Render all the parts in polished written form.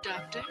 Doctor?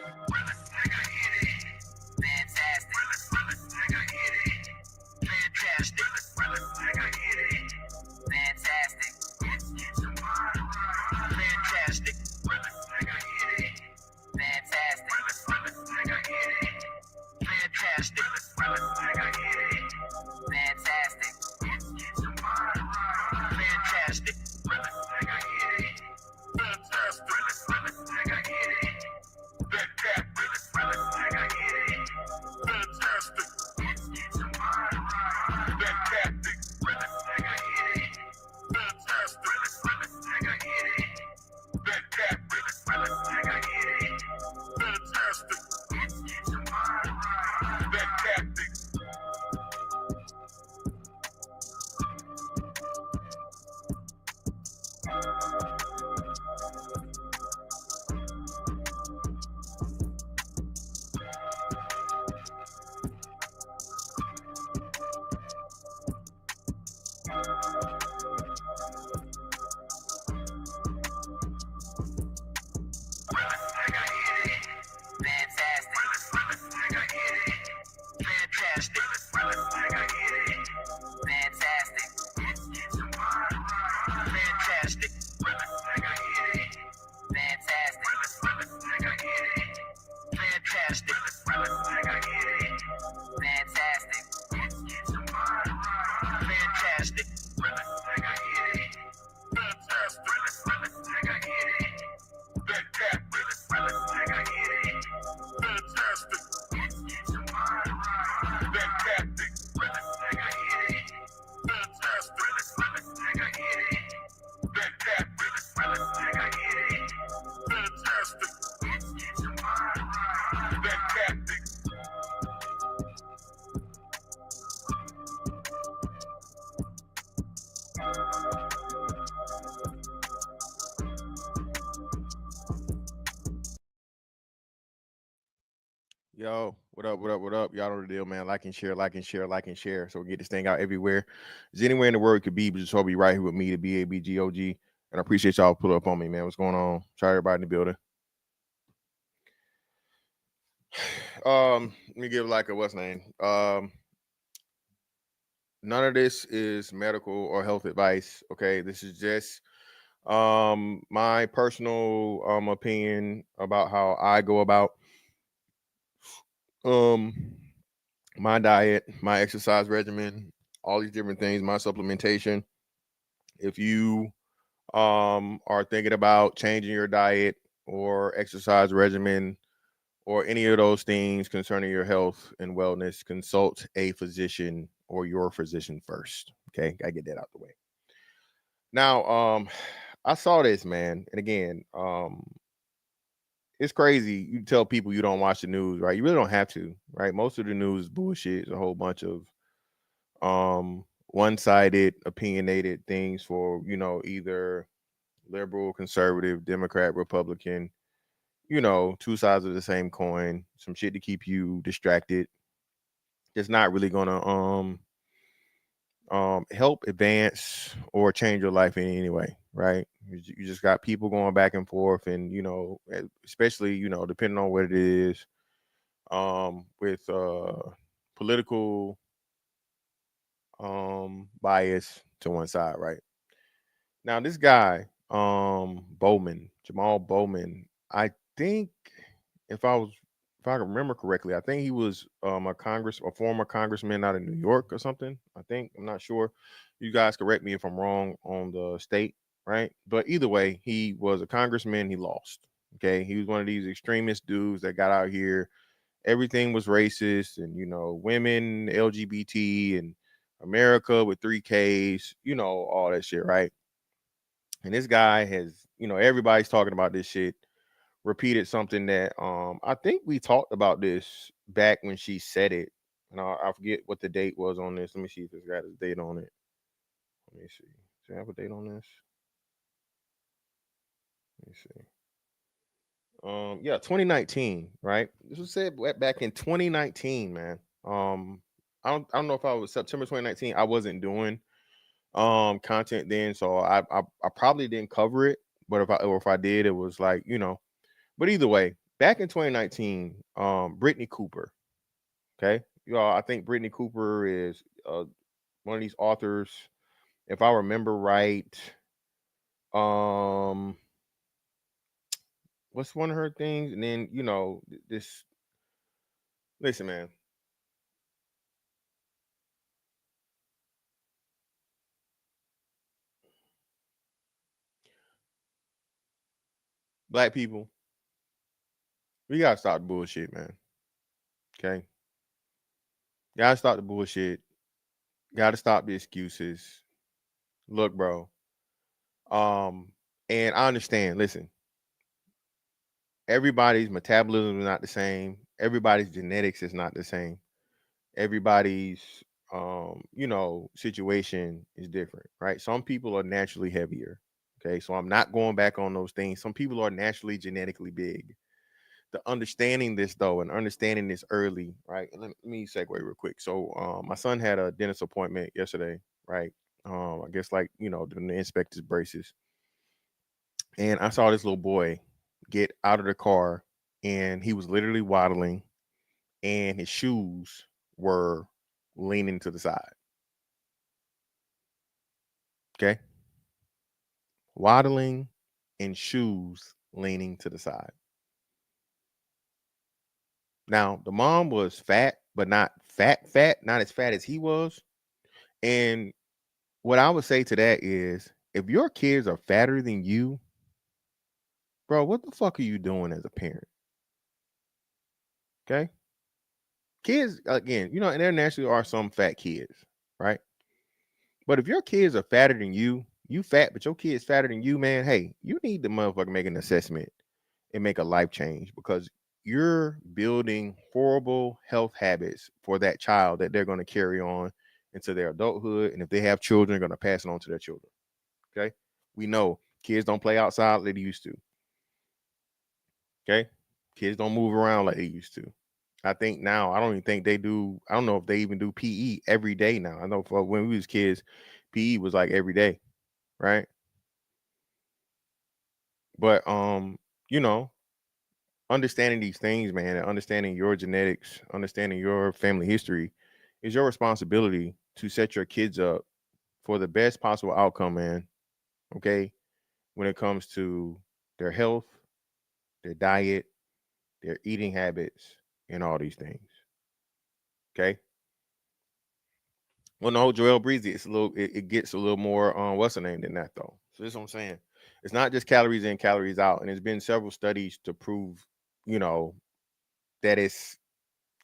Yo, what up, what up, what up? Y'all know the deal, man. Like and share, like and share, like and share. So we get this thing out everywhere. There's anywhere in the world it could be, but just hope be right here with me, the BABGOG. And I appreciate y'all pull up on me, man. What's going on? Sorry, everybody in the building. Let me give like a what's name. None of this is medical or health advice. Okay, this is just my personal opinion about how I go about um my diet, my exercise regimen, all these different things, my supplementation. If you are thinking about changing your diet or exercise regimen or any of those things concerning your health and wellness, consult a physician or your physician first. Okay, gotta get that out the way. Now, I saw this, man, and again, it's crazy. You tell people you don't watch the news, right? You really don't have to, right? Most of the news is bullshit. It's a whole bunch of one-sided, opinionated things for either liberal, conservative, Democrat, Republican. Two sides of the same coin. Some shit to keep you distracted. It's not really gonna help advance or change your life in any way, right? You just got people going back and forth, and especially depending on what it is, with political bias to one side, right? Now this guy, Bowman, Jamaal Bowman, I think if I can remember correctly, I think he was a former congressman out of New York or something. I think, I'm not sure. You guys correct me if I'm wrong on the state, right? But either way, he was a congressman, he lost. Okay. He was one of these extremist dudes that got out here. Everything was racist, and women, LGBT, and America with three Ks, all that shit, right? And this guy has, everybody's talking about this shit. Repeated something that I think we talked about this back when she said it. And I forget what the date was on this. Let me see if it's got a date on it. Let me see. Does it have a date on this? Let me see. Yeah, 2019, right? This was said back in 2019, man. I don't know if I was September 2019. I wasn't doing content then, so I probably didn't cover it, but if I did, it was like, but either way, back in 2019, Brittany Cooper, okay, y'all, I think Brittany Cooper is one of these authors, if I remember right. um what's one of her things, and then this, listen, man, black people, we gotta stop the bullshit, man. Okay, gotta stop the bullshit, gotta stop the excuses. Look, bro, um and I understand, listen, everybody's metabolism is not the same, everybody's genetics is not the same, everybody's situation is different, right? Some people are naturally heavier. Okay, so I'm not going back on those things. Some people are naturally genetically big. The understanding this though, and understanding this early, right? And let me segue real quick. So my son had a dentist appointment yesterday, right? I guess, like, doing the inspector's braces. And I saw this little boy get out of the car, and he was literally waddling, and his shoes were leaning to the side. Okay. Waddling and shoes leaning to the side. Now, the mom was fat, but not fat, not as fat as he was. And what I would say to that is, if your kids are fatter than you, bro, what the fuck are you doing as a parent? Okay. Kids, again, and there naturally are some fat kids, right? But if your kids are fatter than you fat, but your kid's fatter than you, man, hey, you need to motherfucker make an assessment and make a life change, because you're building horrible health habits for that child that they're going to carry on into their adulthood. And if they have children, they're going to pass it on to their children. Okay. We know kids don't play outside like they used to. Okay. Kids don't move around like they used to. I think now, I don't even think they do. I don't know if they even do PE every day now. I know for when we was kids, PE was like every day, right? But you know, understanding these things, man, and understanding your genetics, understanding your family history is your responsibility to set your kids up for the best possible outcome, man. Okay. When it comes to their health, their diet, their eating habits, and all these things. Okay. Well, no, Joel Breezy, it gets a little more what's the name than that though. So this is what I'm saying. It's not just calories in, calories out. And there's been several studies to prove, you know, that it's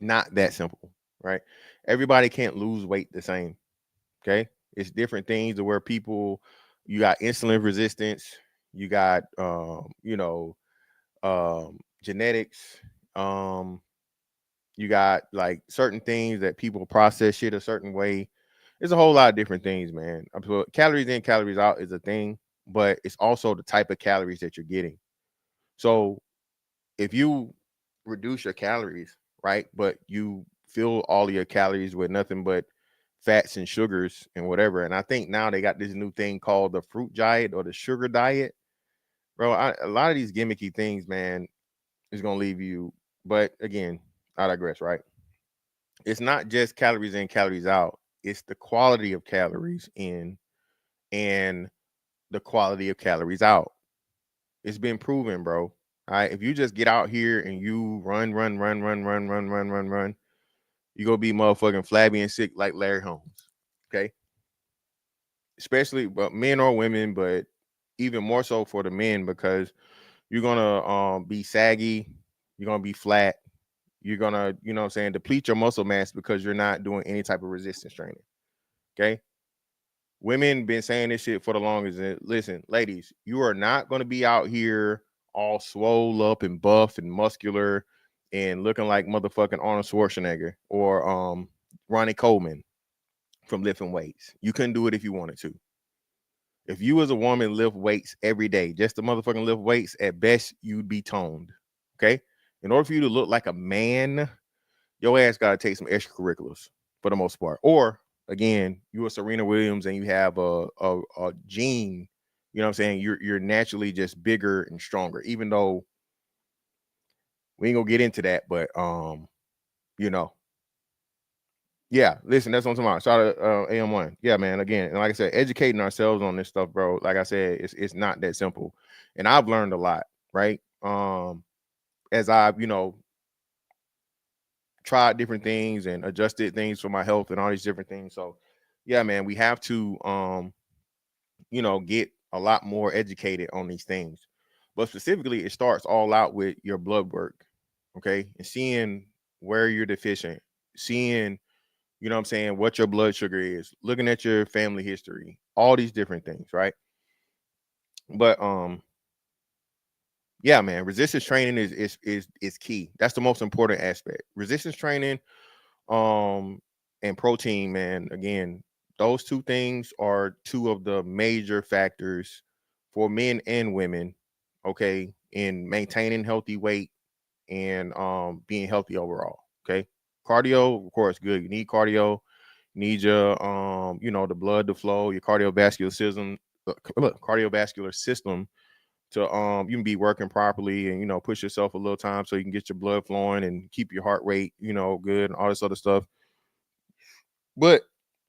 not that simple, right? Everybody can't lose weight the same. Okay. It's different things to where people, you got insulin resistance, you got genetics, um, you got like certain things that people process shit a certain way. It's a whole lot of different things, man. So calories in, calories out is a thing, but it's also the type of calories that you're getting. So if you reduce your calories, right, but you fill all of your calories with nothing but fats and sugars and whatever. And I think now they got this new thing called the fruit diet or the sugar diet. Bro, a lot of these gimmicky things, man, is going to leave you. But again, I digress, right? It's not just calories in, calories out. It's the quality of calories in and the quality of calories out. It's been proven, bro. All right. If you just get out here and you run, you gonna be motherfucking flabby and sick like Larry Holmes. Okay. Especially but men or women, but even more so for the men, because you're gonna be saggy, you're gonna be flat, you're gonna, you know what I'm saying, deplete your muscle mass because you're not doing any type of resistance training. Okay. Women been saying this shit for the longest. Listen, ladies, you are not gonna be out here all swole up and buff and muscular and looking like motherfucking Arnold Schwarzenegger or Ronnie Coleman from lifting weights. You couldn't do it if you wanted to. If you as a woman lift weights every day, just to motherfucking lift weights, at best you'd be toned. Okay. In order for you to look like a man, your ass gotta take some extracurriculars for the most part. Or again, you are Serena Williams and you have a gene, you know what I'm saying? You're naturally just bigger and stronger, even though we ain't gonna get into that, but you know, yeah, listen, that's what I'm talking about. Shout out AM1. Yeah, man. Again, and like I said, educating ourselves on this stuff, bro. Like I said, it's not that simple. And I've learned a lot, right? As I've, tried different things and adjusted things for my health and all these different things. So yeah, man, we have to get a lot more educated on these things. But specifically, it starts all out with your blood work, okay? And seeing where you're deficient, seeing, you know what I'm saying, what your blood sugar is, looking at your family history, all these different things, right? But yeah, man, resistance training is key. That's the most important aspect. Resistance training and protein, man, again, those two things are two of the major factors for men and women, okay, in maintaining healthy weight and being healthy overall. Okay. Cardio, of course, good. You need cardio, you need your the blood to flow, your cardiovascular system to you can be working properly and push yourself a little time so you can get your blood flowing and keep your heart rate good and all this other stuff. But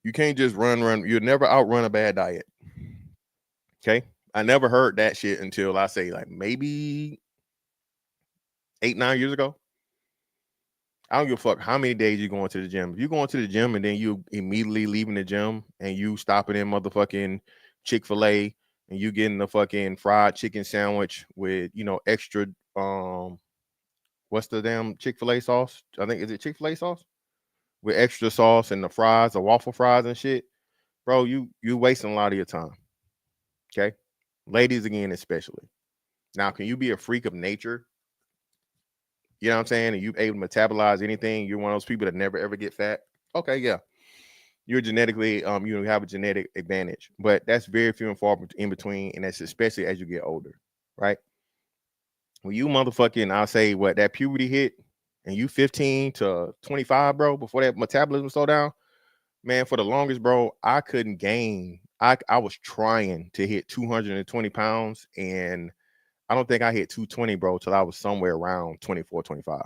you can't just run. You'll never outrun a bad diet. Okay. I never heard that shit until I say like maybe 8-9 years ago. I don't give a fuck how many days you going to the gym. If you going to the gym and then you immediately leaving the gym and you stopping in motherfucking Chick-fil-A and you getting the fucking fried chicken sandwich with extra what's the damn Chick-fil-A sauce? I think is it Chick-fil-A sauce? With extra sauce and the fries, the waffle fries and shit. Bro, you wasting a lot of your time. Okay. Ladies again, especially. Now, can you be a freak of nature? You know what I'm saying? And you able to metabolize anything. You're one of those people that never ever get fat. Okay, yeah. You're genetically, you have a genetic advantage, but that's very few and far in between, and that's especially as you get older, right? When you motherfucking, I'll say what that puberty hit, and you 15 to 25, bro, before that metabolism slow down, man, for the longest, bro, I couldn't gain. I was trying to hit 220 pounds, and I don't think I hit 220, bro, till I was somewhere around 24, 25.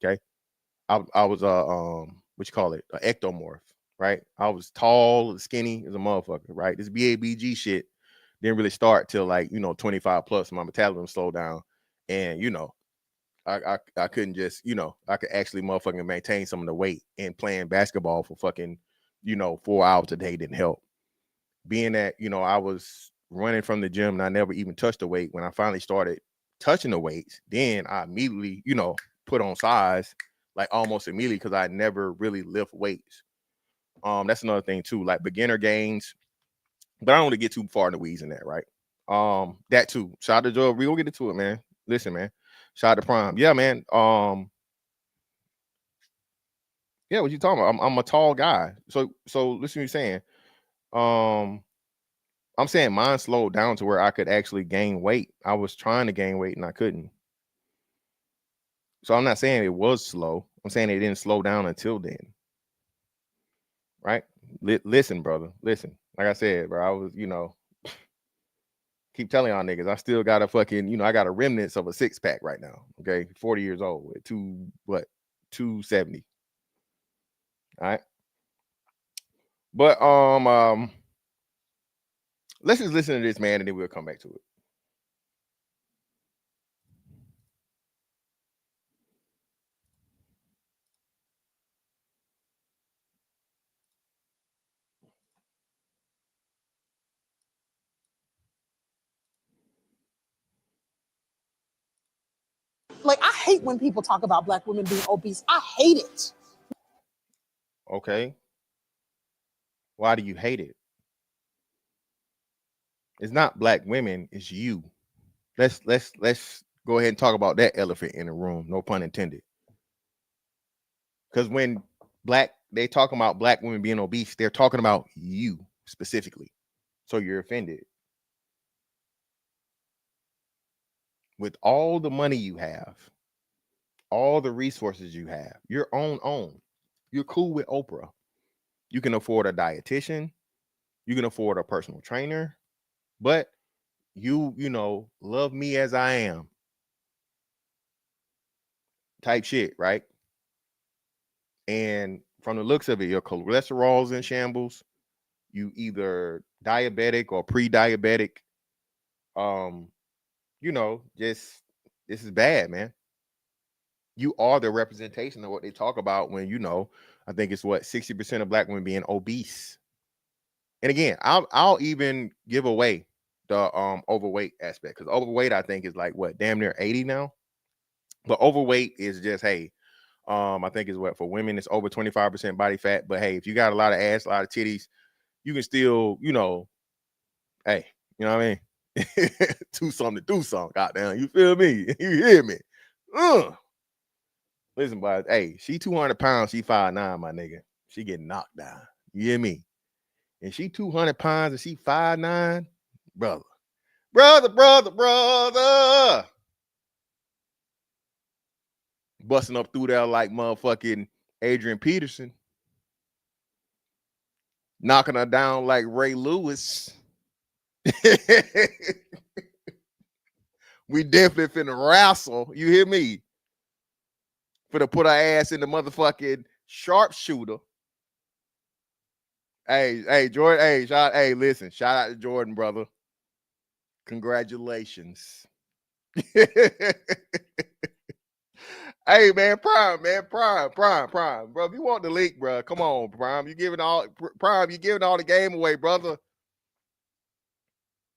Okay. I was what you call it? An ectomorph, right? I was tall, skinny as a motherfucker, right? This BABG shit didn't really start till like, 25 plus. My metabolism slowed down. And I couldn't just, I could actually motherfucking maintain some of the weight, and playing basketball for fucking, 4 hours a day didn't help. Being that, I was running from the gym and I never even touched the weight. When I finally started touching the weights, then I immediately, put on size like almost immediately because I never really lift weights. That's another thing too, like beginner gains. But I don't want to get too far in the weeds in that, right? That too. Shout out to Joe. We gonna get into it, man. Listen, man. Shout out to Prime. Yeah, man. Yeah, what you talking about? I'm a tall guy. So listen to you saying. Um, I'm saying mine slowed down to where I could actually gain weight. I was trying to gain weight and I couldn't. So I'm not saying it was slow. I'm saying it didn't slow down until then. Right? Listen, brother. Listen. Like I said, bro, I was, keep telling y'all niggas, I still got a fucking, I got a remnants of a 6-pack right now. Okay. 40 years old with 270. All right. But let's just listen to this, man, and then we'll come back to it. Like, I hate when people talk about Black women being obese. I hate it. Okay. Why do you hate it? It's not Black women, it's you. Let's go ahead and talk about that elephant in the room, no pun intended. Because when they talking about Black women being obese, they're talking about you specifically. So you're offended. With all the money you have, all the resources you have, your own. You're cool with Oprah. You can afford a dietitian. You can afford a personal trainer. But you know, love me as I am. Type shit, right? And from the looks of it, your cholesterol's in shambles. You either diabetic or pre-diabetic. You know, just this is bad, man. You are the representation of what they talk about when, you know, I think it's what 60% of black women being obese. And again, I'll even give away the overweight aspect, because overweight I think is like what, damn near 80 now. But overweight is just, hey, I think is what for women it's over 25% body fat. But hey, if you got a lot of ass, a lot of titties, you can still, you know, hey, you know what I mean? Do something. Goddamn, you feel me? You hear me? Listen, but hey, she 200 pounds, she 5'9", my nigga. She getting knocked down. You hear me? And she 200 pounds and she 5'9", brother. Busting up through there like motherfucking Adrian Peterson. Knocking her down like Ray Lewis. We definitely finna wrestle. You hear me? Finna put her ass in the motherfucking sharpshooter. Hey, Jordan. Listen, shout out to Jordan, brother. Congratulations. Hey, man, Prime, bro. If you want the link, bro, come on, Prime. You giving all the game away, brother.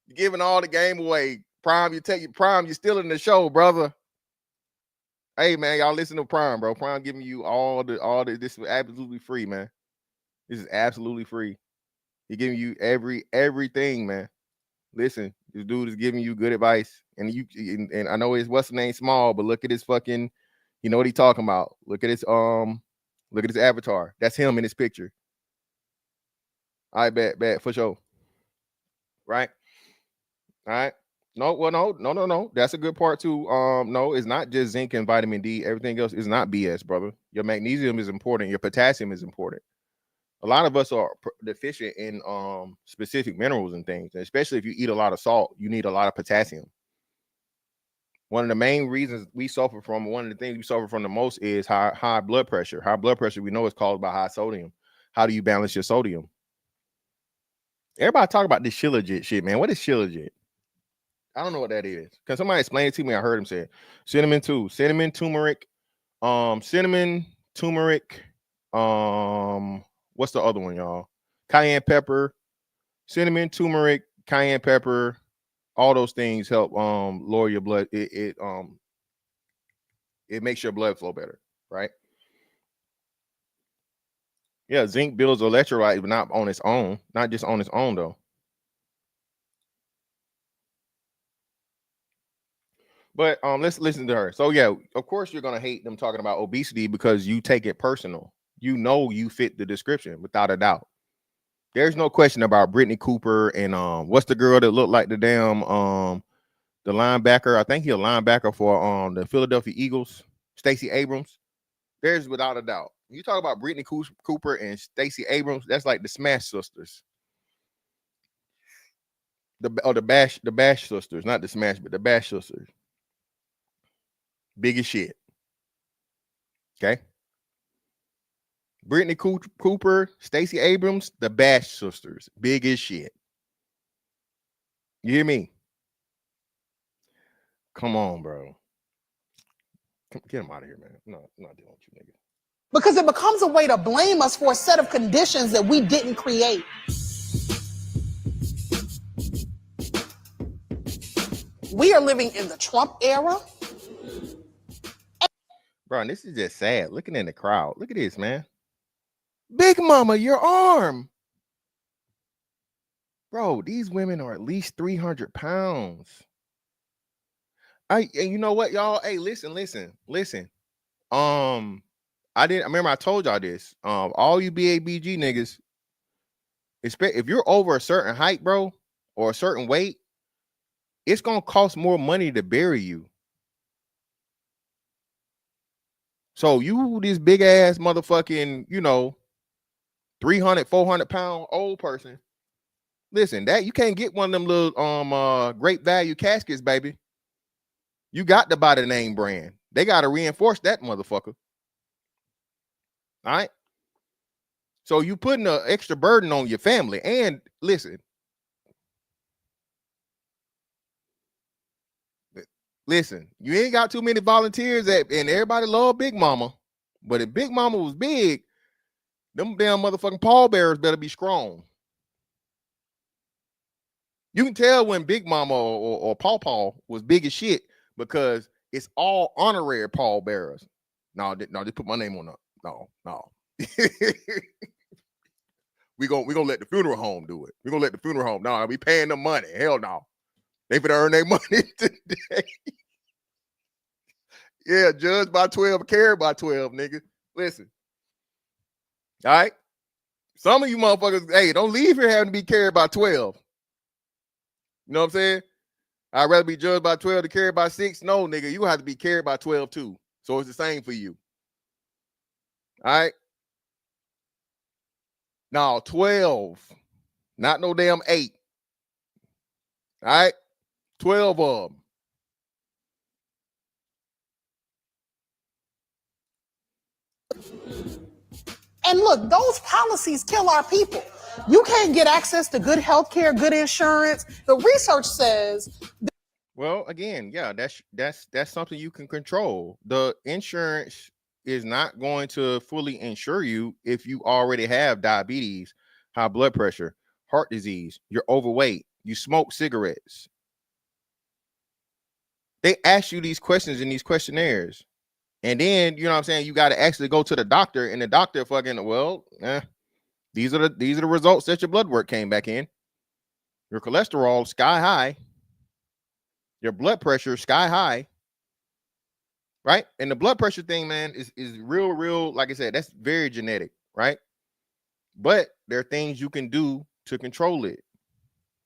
You're giving all the game away. Prime, you're stealing the show, brother. Hey, man, y'all listen to Prime, bro. Prime giving you all the. This is absolutely free, man. This is absolutely free. He's giving you everything, man. Listen, this dude is giving you good advice, and I know his what's the name small, but look at his fucking. You know what he talking about? Look at his avatar. That's him in his picture. All right, bet for sure. Right. All right. No. That's a good part too. No, it's not just zinc and vitamin D. Everything else is not BS, brother. Your magnesium is important. Your potassium is important. A lot of us are deficient in specific minerals and things, especially if you eat a lot of salt. You need a lot of potassium. One of the main reasons one of the things we suffer from the most is high blood pressure. High blood pressure, we know, is caused by high sodium. How do you balance your sodium? Everybody talk about this Shilajit shit, man. What is Shilajit? I don't know what that is. Can somebody explain it to me? I heard him say it. Cinnamon, turmeric, what's the other one, y'all? Cayenne pepper, cinnamon, turmeric, cayenne pepper. All those things help lower your blood. It makes your blood flow better, right? Yeah, zinc builds electrolytes, but not on its own. Not just on its own, though. But let's listen to her. So yeah, of course you're gonna hate them talking about obesity because you take it personal. You know you fit the description without a doubt. There's no question about Brittany Cooper and what's the girl that looked like the damn the linebacker? I think he's a linebacker for the Philadelphia Eagles, Stacey Abrams. There's without a doubt. You talk about Brittany Cooper and Stacey Abrams, that's like the Smash Sisters. The Bash Sisters, not the Smash, but the Bash Sisters. Big as shit. Okay. Brittany Cooper, Stacey Abrams, the Bash Sisters. Big as shit. You hear me? Come on, bro. Get him out of here, man. No, I'm not dealing with you, nigga. Because it becomes a way to blame us for a set of conditions that we didn't create. We are living in the Trump era. Bro, this is just sad. Looking in the crowd. Look at this, man. Big Mama, your arm. Bro, these women are at least 300 pounds. And you know what, y'all? Hey, listen. I remember I told y'all this. All you BABG niggas, if you're over a certain height, bro, or a certain weight, it's gonna cost more money to bury you. So you this big ass motherfucking, 300, 400-pound old person. Listen, that you can't get one of them little great value caskets, baby. You got to buy the name brand. They got to reinforce that motherfucker. All right. So you putting an extra burden on your family. And listen, you ain't got too many volunteers and everybody love Big Mama. But if Big Mama was big, them damn motherfucking pallbearers better be strong. You can tell when Big Mama or Paw was big as shit because it's all honorary pallbearers. No, just put my name on it. No. we gonna let the funeral home do it. We gonna let the funeral home. No, we paying them money. Hell no. They finna earn their money today. Yeah, judge by 12, carry by 12, nigga. Listen. All right. Some of you motherfuckers, hey, don't leave here having to be carried by 12. You know what I'm saying? I'd rather be judged by 12 to carried by 6. No, nigga, you have to be carried by 12 too. So it's the same for you. All right. Now 12, not no damn 8. All right. 12 of them. And look, those policies kill our people. You can't get access to good health care, good insurance. The research says. Well, again, yeah, that's something you can control. The insurance is not going to fully insure you if you already have diabetes, high blood pressure, heart disease, you're overweight, you smoke cigarettes. They ask you these questions in these questionnaires. And then, you know what I'm saying, you got to actually go to the doctor, and the doctor fucking, these are the results that your blood work came back in. Your cholesterol sky high. Your blood pressure sky high. Right? And the blood pressure thing, man, is real, like I said, that's very genetic, right? But there are things you can do to control it.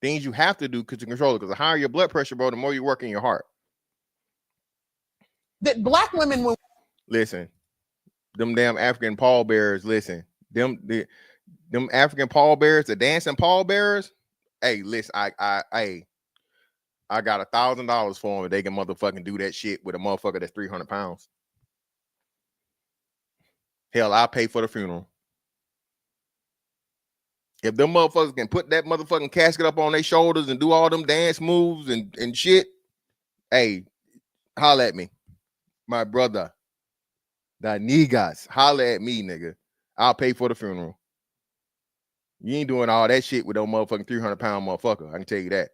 Things you have to do to control it, because the higher your blood pressure, bro, the more you work in your heart. That black women will listen, them damn African pallbearers, listen, them African pallbearers, the dancing pallbearers, hey, listen, I got $1,000 for them if they can motherfucking do that shit with a motherfucker that's 300 pounds. Hell, I'll pay for the funeral. If them motherfuckers can put that motherfucking casket up on their shoulders and do all them dance moves and shit, hey, holla at me. My brother. The niggas, holla at me, nigga. I'll pay for the funeral. You ain't doing all that shit with no motherfucking 300-pound motherfucker. I can tell you that.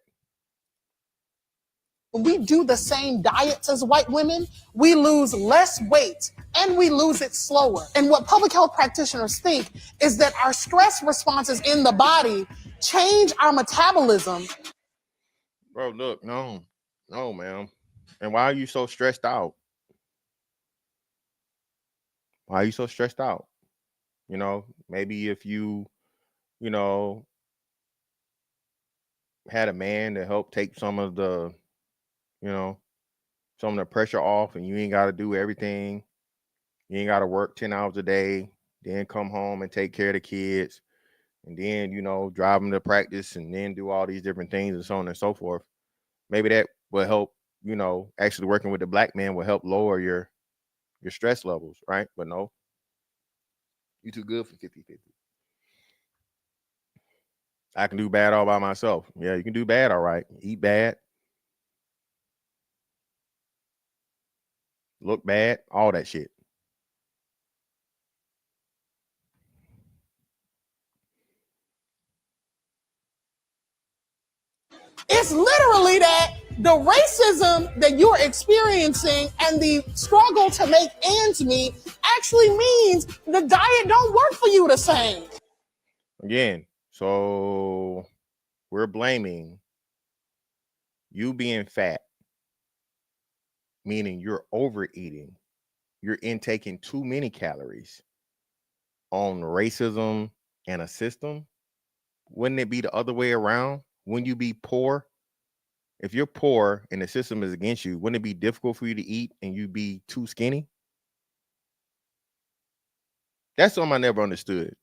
When we do the same diets as white women, we lose less weight and we lose it slower. And what public health practitioners think is that our stress responses in the body change our metabolism. Bro, look, no, man. And why are you so stressed out? Why are you so stressed out? You know, maybe if you had a man to help take some of the, some of the pressure off, and you ain't got to do everything. You ain't got to work 10 hours a day, then come home and take care of the kids, and then, drive them to practice, and then do all these different things and so on and so forth. Maybe that will help, actually working with the black man will help lower your stress levels, right? But no, you too good for 50-50. I can do bad all by myself. Yeah, you can do bad all right. Eat bad. Look bad. All that shit. It's literally that the racism that you're experiencing and the struggle to make ends meet actually means the diet don't work for you the same. Again, so we're blaming you being fat, meaning you're overeating, you're intaking too many calories, on racism and a system. Wouldn't it be the other way around? When you be poor, if you're poor and the system is against you, wouldn't it be difficult for you to eat and you be too skinny? That's something I never understood.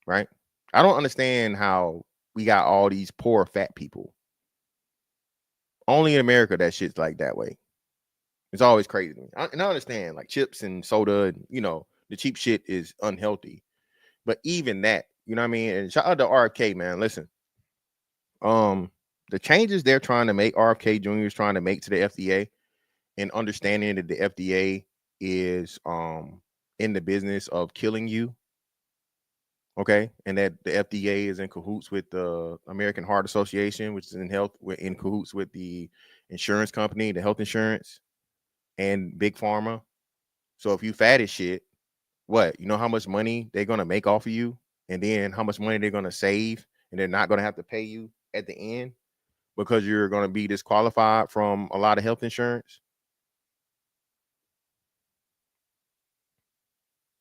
right? I don't understand how we got all these poor fat people. Only in America that shit's like that way. It's always crazy to me. And I understand like chips and soda, and, the cheap shit is unhealthy. But even that, you know what I mean? And shout out to RFK, man. Listen, the changes they're trying to make, RFK Jr. is trying to make to the FDA, and understanding that the FDA is in the business of killing you. Okay, and that the FDA is in cahoots with the American Heart Association, which is in cahoots with the insurance company, the health insurance, and big pharma. So if you fat as shit, what, you know how much money they're gonna make off of you, and then how much money they're gonna save, and they're not gonna have to pay you at the end because you're gonna be disqualified from a lot of health insurance.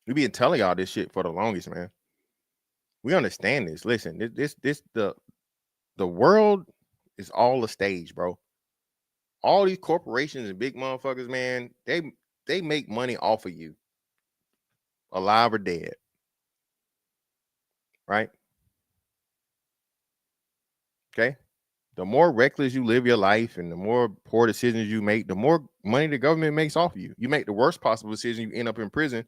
We've been telling y'all this shit for the longest, man. We understand this. Listen, the world is all a stage, bro. All these corporations and big motherfuckers, man, they make money off of you, alive or dead, right? Okay. The more reckless you live your life and the more poor decisions you make, the more money the government makes off of you. You make the worst possible decision, you end up in prison.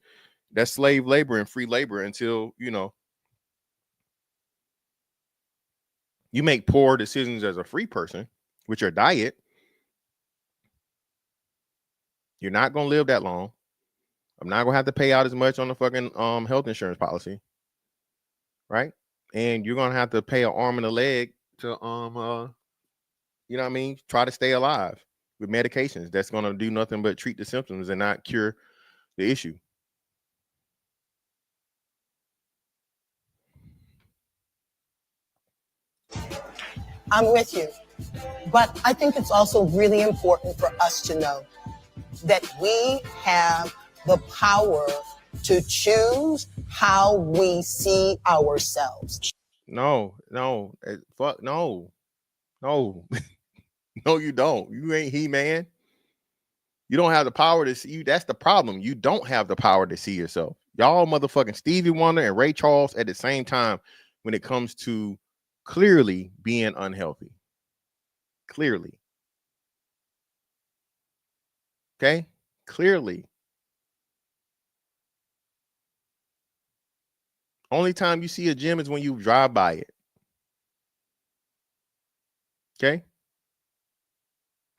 That's slave labor and free labor until, you make poor decisions as a free person with your diet. You're not going to live that long. I'm not going to have to pay out as much on the fucking health insurance policy. Right? And you're going to have to pay an arm and a leg to you know what I mean, try to stay alive with medications that's going to do nothing but treat the symptoms and not cure the issue. I'm with you. But I think it's also really important for us to know that we have the power to choose how we see ourselves. No, fuck, no. No, you don't. You ain't He-Man. You don't have the power to see you. That's the problem. You don't have the power to see yourself. Y'all motherfucking Stevie Wonder and Ray Charles at the same time when it comes to clearly being unhealthy. Clearly. Okay? Clearly. Only time you see a gym is when you drive by it. Okay?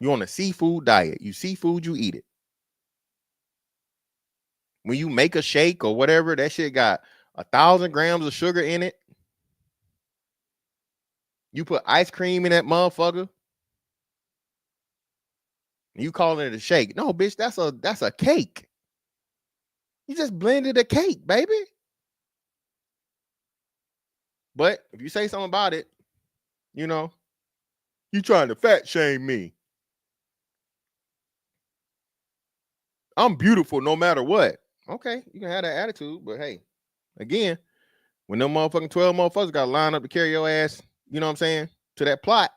You on a seafood diet. You see food, you eat it. When you make a shake or whatever, that shit got 1,000 grams of sugar in it. You put ice cream in that motherfucker. You calling it a shake. No, bitch, that's a cake. You just blended a cake, baby. But if you say something about it, you trying to fat shame me. I'm beautiful no matter what. Okay, you can have that attitude, but hey, again, when them motherfucking 12 motherfuckers got to line up to carry your ass, you know what I'm saying, to that plot.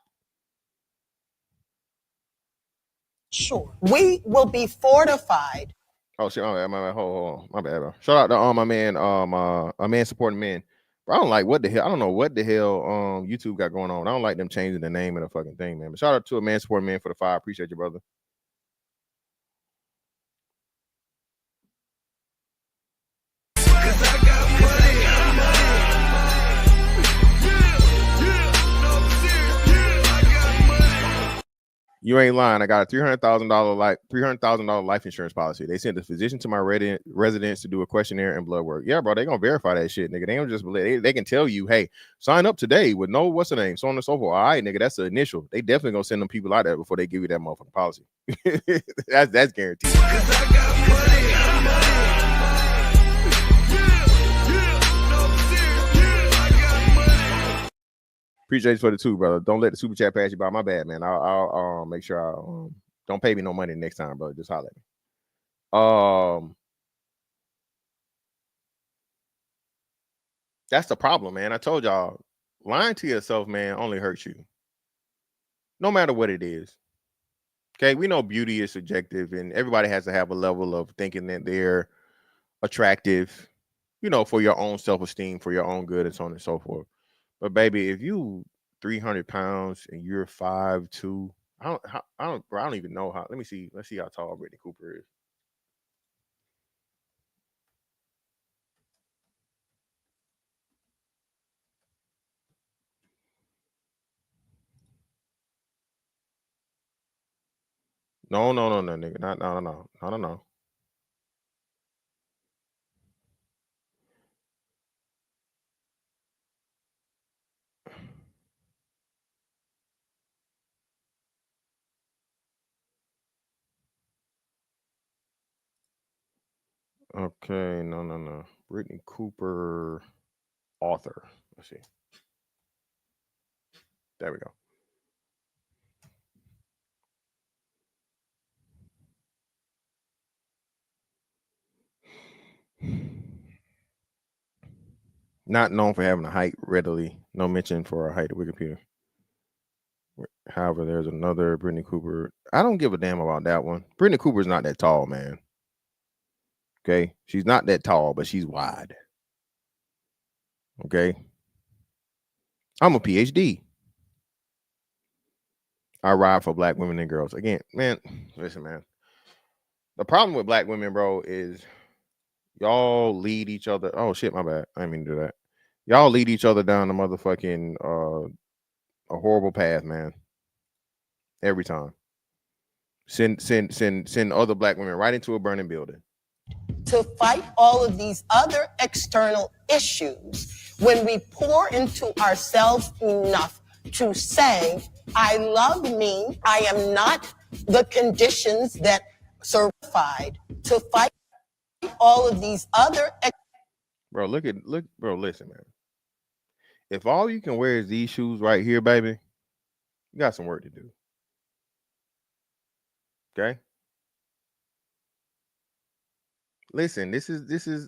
Sure. We will be fortified. Oh shit, hold on. My bad, bro. Shout out to my man, a man supporting men. Bro, I don't like what the hell. I don't know what the hell YouTube got going on. I don't like them changing the name of the fucking thing, man. But shout out to a man supporting men for the 5. Appreciate you, brother. You ain't lying. I got a $300,000 life insurance policy. They sent a physician to my residence to do a questionnaire and blood work. Yeah, bro, they gonna verify that shit, nigga. They don't just they can tell you, hey, sign up today with no what's the name, so on and so forth. All right, nigga, that's the initial. They definitely gonna send them people out there before they give you that motherfucking policy. that's guaranteed. Appreciate you for the 2, brother. Don't let the super chat pass you by. My bad, man. I'll make sure I don't pay me no money next time, bro. Just holler at me. That's the problem, man. I told y'all, lying to yourself, man, only hurts you. No matter what it is. Okay, we know beauty is subjective, and everybody has to have a level of thinking that they're attractive you know, for your own self-esteem, for your own good, and so on and so forth. But baby, if you 300 pounds and you're 5'2", bro, I don't even know how. Let me see. Let's see how tall Brittany Cooper is. No, no, no, no, nigga. Not, no, no, no, no, no. Okay, no, no, no. Brittany Cooper, author. Let's see. There we go. Not known for having a height readily. No mention for a height at Wikipedia. However, there's another Brittany Cooper. I don't give a damn about that one. Brittany Cooper's not that tall, man. Okay, she's not that tall, but she's wide. Okay, I'm a PhD. I ride for black women and girls. Again, man, listen, man. The problem with black women, bro, is y'all lead each other. Oh shit, my bad. I didn't mean to do that. Y'all lead each other down the motherfucking a horrible path, man. Every time. Send other black women right into a burning building. To fight all of these other external issues, when we pour into ourselves enough to say, I love me, I am not the conditions that certified to fight all of these other. Bro, bro, listen, man. If all you can wear is these shoes right here, baby, you got some work to do. Okay? Listen, this is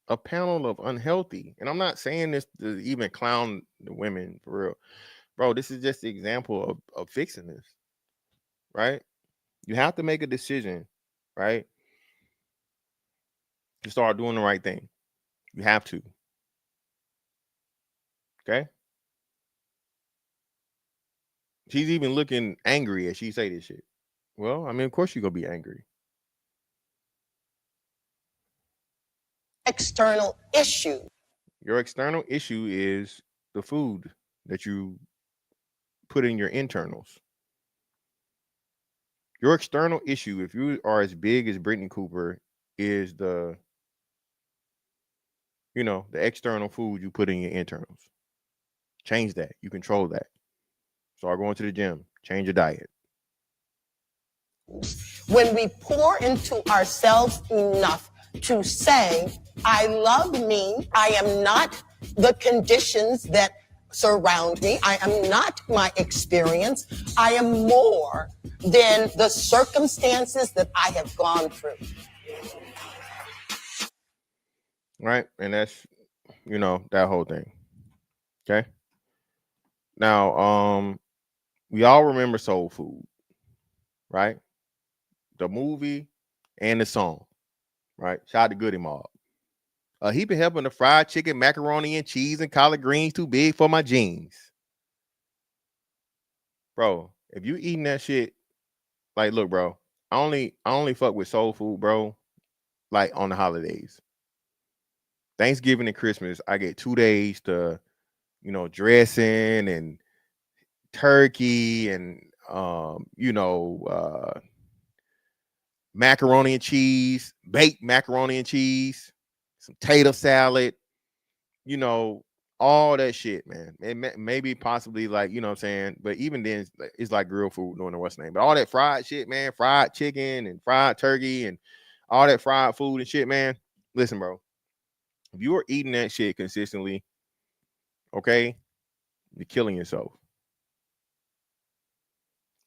a panel of unhealthy, and I'm not saying this to even clown the women for real. Bro, this is just the example of fixing this, right? You have to make a decision, right? To start doing the right thing. You have to. Okay? She's even looking angry as she say this shit. Well, I mean, of course you're gonna be angry. External issue. Your external issue is the food that you put in your internals. Your external issue, if you are as big as Brittany Cooper, is the external food you put in your internals. Change that. You control that. Start going to the gym. Change your diet. When we pour into ourselves enough to say, I love me, I am not the conditions that surround me, I am not my experience, I am more than the circumstances that I have gone through. Right? And that's, that whole thing. Okay? Now, we all remember Soul Food, right? The movie and the song, right? Shout out to Goody Mob. He been helping the fried chicken, macaroni and cheese, and collard greens too big for my jeans. Bro, if you eating that shit, like, look, bro, I only fuck with soul food, bro, like on the holidays. Thanksgiving and Christmas, I get 2 days to, dressing and turkey and macaroni and cheese, baked macaroni and cheese, some tater salad, all that shit, man. And maybe possibly like, what I'm saying? But even then, it's like grilled food doing the what's name. But all that fried shit, man, fried chicken and fried turkey and all that fried food and shit, man. Listen, bro, if you are eating that shit consistently, okay, you're killing yourself.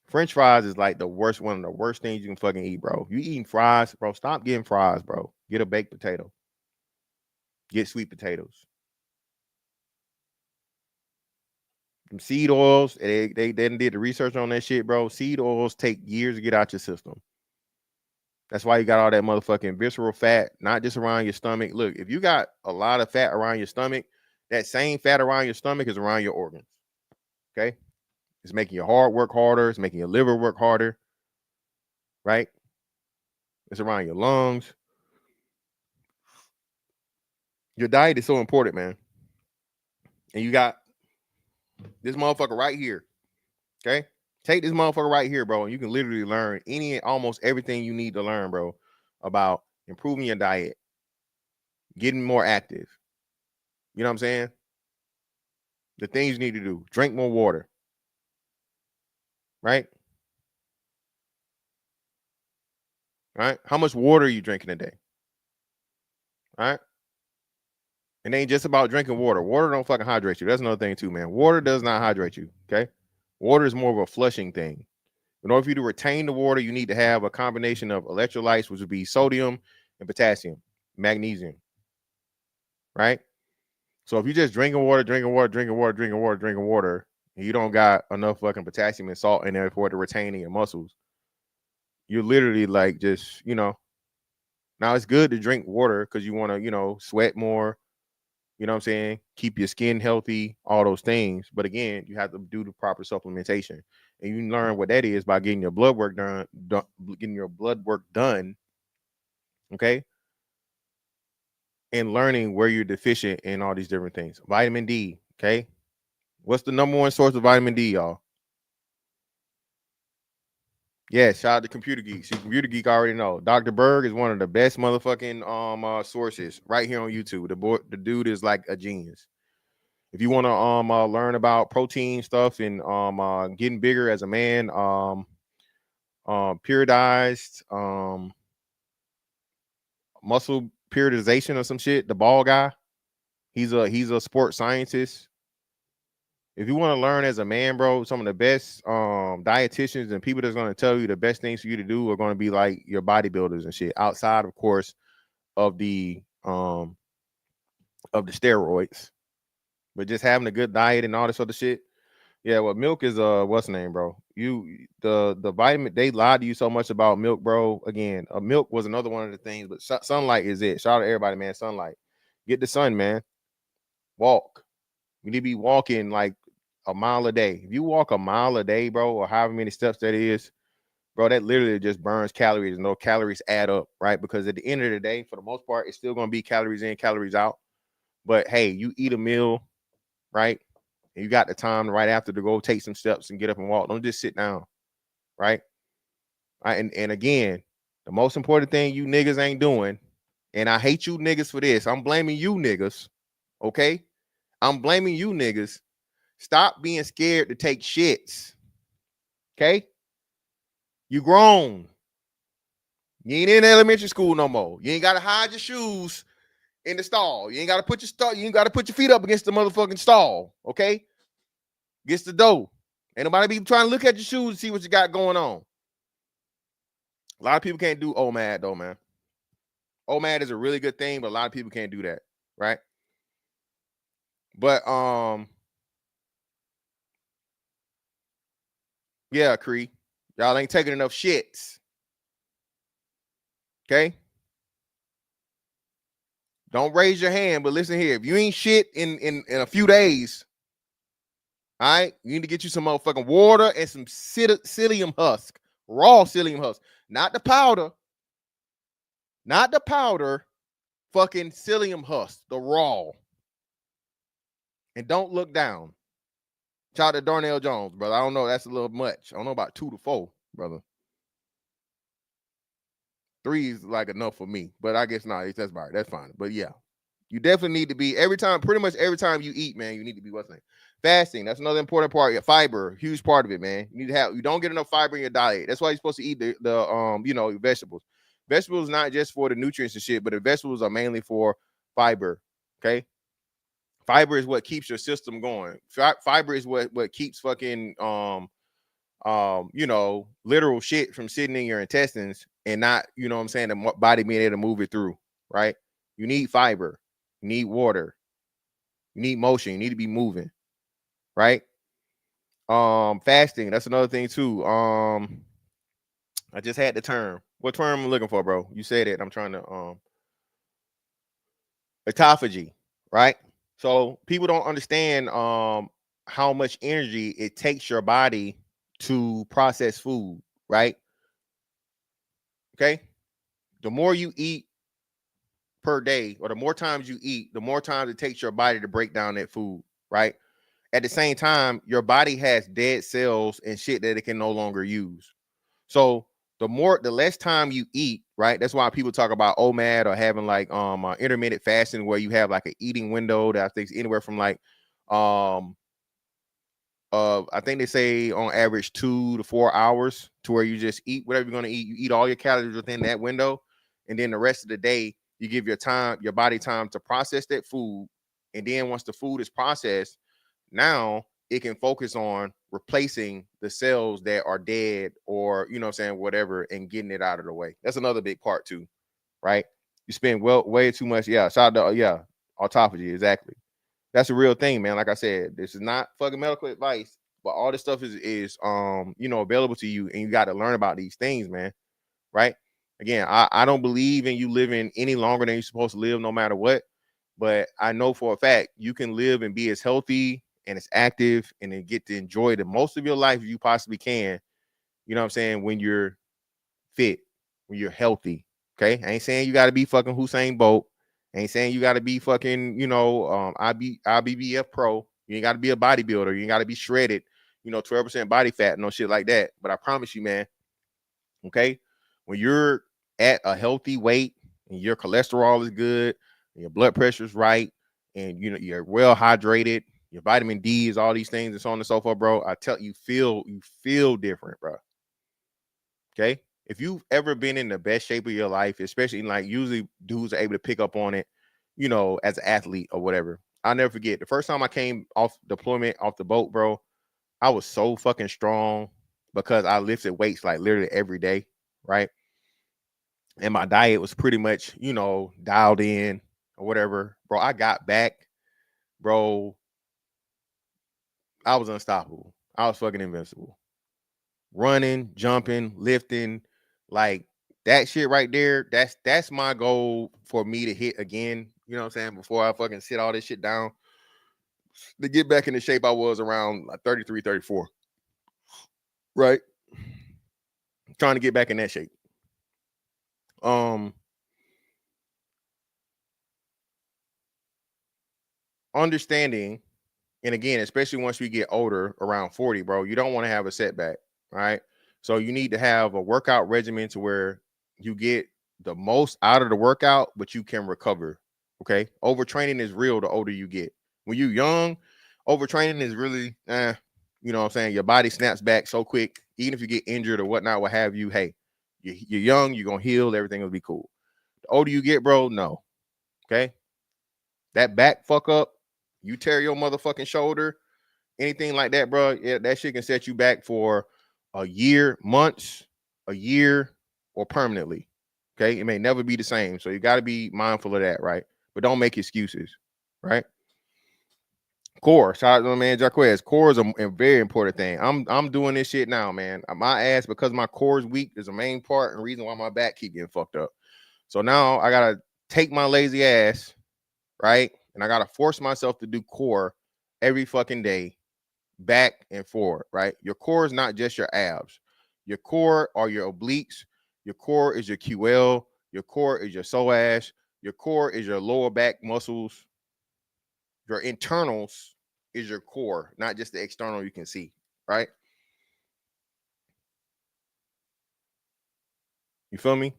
French fries is like one of the worst things you can fucking eat, bro. You eating fries, bro, stop getting fries, bro. Get a baked potato. Get sweet potatoes. Them seed oils, they did the research on that shit, bro. Seed oils take years to get out your system. That's why you got all that motherfucking visceral fat, not just around your stomach. Look, if you got a lot of fat around your stomach, that same fat around your stomach is around your organs. Okay? It's making your heart work harder. It's making your liver work harder. Right? It's around your lungs. Your diet is so important, man. And you got this motherfucker right here. Okay? Take this motherfucker right here, bro, and you can literally learn almost everything you need to learn, bro, about improving your diet, getting more active. You know what I'm saying? The things you need to do. Drink more water. Right? Right? How much water are you drinking a day? All right? It ain't just about drinking water. Water don't fucking hydrate you. That's another thing too, man. Water does not hydrate you. Okay? Water is more of a flushing thing. In order for you to retain the water, you need to have a combination of electrolytes, which would be sodium and potassium, magnesium. Right? So if you're just drinking water, and you don't got enough fucking potassium and salt in there for it to retain in your muscles, you're literally like just, now it's good to drink water because you want to, sweat more, you know what I'm saying? Keep your skin healthy, all those things. But again, you have to do the proper supplementation. And you learn what that is by getting your blood work done, okay? And learning where you're deficient in all these different things. Vitamin D, okay? What's the number one source of vitamin D, y'all? Yeah, shout out to Computer Geek. See, Computer Geek already know. Dr. Berg is one of the best motherfucking sources right here on YouTube. The dude is like a genius. If you want to learn about protein stuff and getting bigger as a man, periodized muscle periodization or some shit, the ball guy, he's a sports scientist. If you want to learn as a man, bro, some of the best dietitians and people that's going to tell you the best things for you to do are going to be like your bodybuilders and shit, outside, of course, of the steroids. But just having a good diet and all this other shit. Yeah, well, milk is what's the name, bro? The vitamin, they lied to you so much about milk, bro. Again, milk was another one of the things, but sunlight is it. Shout out to everybody, man. Sunlight. Get the sun, man. Walk. You need to be walking like a mile a day. If you walk a mile a day, bro, or however many steps that is, bro, that literally just burns calories. No calories add up, right? Because at the end of the day, for the most part, it's still going to be calories in, calories out. But hey, you eat a meal, right? And you got the time right after to go take some steps and get up and walk. Don't just sit down, right? And again, the most important thing you niggas ain't doing, and I hate you niggas for this. I'm blaming you niggas, okay? I'm blaming you niggas. Stop being scared to take shits. Okay? You grown. You ain't in elementary school no more. You ain't gotta hide your shoes in the stall. You ain't gotta put your feet up against the motherfucking stall. Okay? Against the door. Ain't nobody be trying to look at your shoes and see what you got going on. A lot of people can't do OMAD though, man. OMAD is a really good thing, but a lot of people can't do that, right? But yeah, Cree. Y'all ain't taking enough shits. Okay? Don't raise your hand, but listen here. If you ain't shit in a few days, all right, you need to get you some motherfucking water and some psyllium husk, raw psyllium husk, not the powder, fucking psyllium husk, the raw. And don't look down. Shout out to Darnell Jones, brother. I don't know. That's a little much. I don't know about 2 to 4, brother. 3 is like enough for me, but I guess not. That's about it. That's fine. But yeah, you definitely need to be pretty much every time you eat, man, you need to be what's name? Fasting. That's another important part. Fiber, huge part of it, man. You don't get enough fiber in your diet. That's why you're supposed to eat the vegetables. Vegetables not just for the nutrients and shit, but the vegetables are mainly for fiber. Okay. Fiber is what keeps your system going. Fiber is what keeps fucking literal shit from sitting in your intestines and not, you know what I'm saying, the body being able to move it through, right? You need fiber, you need water, you need motion, you need to be moving, right? Fasting, that's another thing too. I just had the term. What term am I looking for, bro? You said it. I'm trying to autophagy, right? So people don't understand how much energy it takes your body to process food, right? Okay. The more you eat per day, or the more times you eat, the more times it takes your body to break down that food, right? At the same time, your body has dead cells and shit that it can no longer use. So the less time you eat, right? That's why people talk about OMAD or having like intermittent fasting, where you have like an eating window that I think is anywhere from like I think they say on average 2 to 4 hours, to where you just eat whatever you're going to eat. You eat all your calories within that window, and then the rest of the day you give your body time to process that food. And then once the food is processed, now it can focus on replacing the cells that are dead, or you know what I'm saying, whatever, and getting it out of the way. That's another big part too, right? You spend way too much. Yeah, shout out to autophagy, exactly. That's a real thing, man. Like I said, this is not fucking medical advice, but all this stuff is available to you, and you got to learn about these things, man. Right? Again, I don't believe in you living any longer than you're supposed to live, no matter what. But I know for a fact you can live and be as healthy and as active and then get to enjoy the most of your life you possibly can. You know what I'm saying? When you're fit, when you're healthy. Okay. I ain't saying you got to be fucking Hussein Bolt. I ain't saying you got to be fucking, IBBF pro. You ain't got to be a bodybuilder. You ain't got to be shredded, 12% body fat, no shit like that. But I promise you, man, okay, when you're at a healthy weight and your cholesterol is good, and your blood pressure is right, and you're well hydrated, your vitamin D is all these things and so on and so forth, bro. I tell you, you feel different, bro. Okay. If you've ever been in the best shape of your life, especially like usually dudes are able to pick up on it, as an athlete or whatever. I'll never forget the first time I came off deployment off the boat, bro. I was so fucking strong because I lifted weights like literally every day, right? And my diet was pretty much, dialed in or whatever. Bro, I got back, bro. I was unstoppable. I was fucking invincible. Running, jumping, lifting, like that shit right there. That's my goal for me to hit again. You know what I'm saying? Before I fucking sit all this shit down, to get back in the shape I was around like 33, 34. Right? Trying to get back in that shape. Understanding, and again, especially once we get older, around 40, bro, you don't want to have a setback, right? So you need to have a workout regimen to where you get the most out of the workout, but you can recover. Okay. Overtraining is real the older you get. When you're young, overtraining is really, you know what I'm saying? Your body snaps back so quick. Even if you get injured or whatnot, what have you, hey, you're young, you're going to heal, everything will be cool. The older you get, bro, no. Okay. That back fuck up, you tear your motherfucking shoulder, anything like that, bro, yeah, that shit can set you back for a year, months, a year, or permanently. Okay. It may never be the same. So you got to be mindful of that, right? But don't make excuses, right? Core, shout out to my man Jaquez. Core is a very important thing. I'm doing this shit now, man. My ass, because my core is weak, is the main part and reason why my back keep getting fucked up. So now I gotta take my lazy ass, right? And I gotta force myself to do core every fucking day, back and forward, right? Your core is not just your abs. Your core are your obliques. Your core is your QL. Your core is your psoas. Your core is your lower back muscles. Your internals is your core, not just the external you can see, right? You feel me?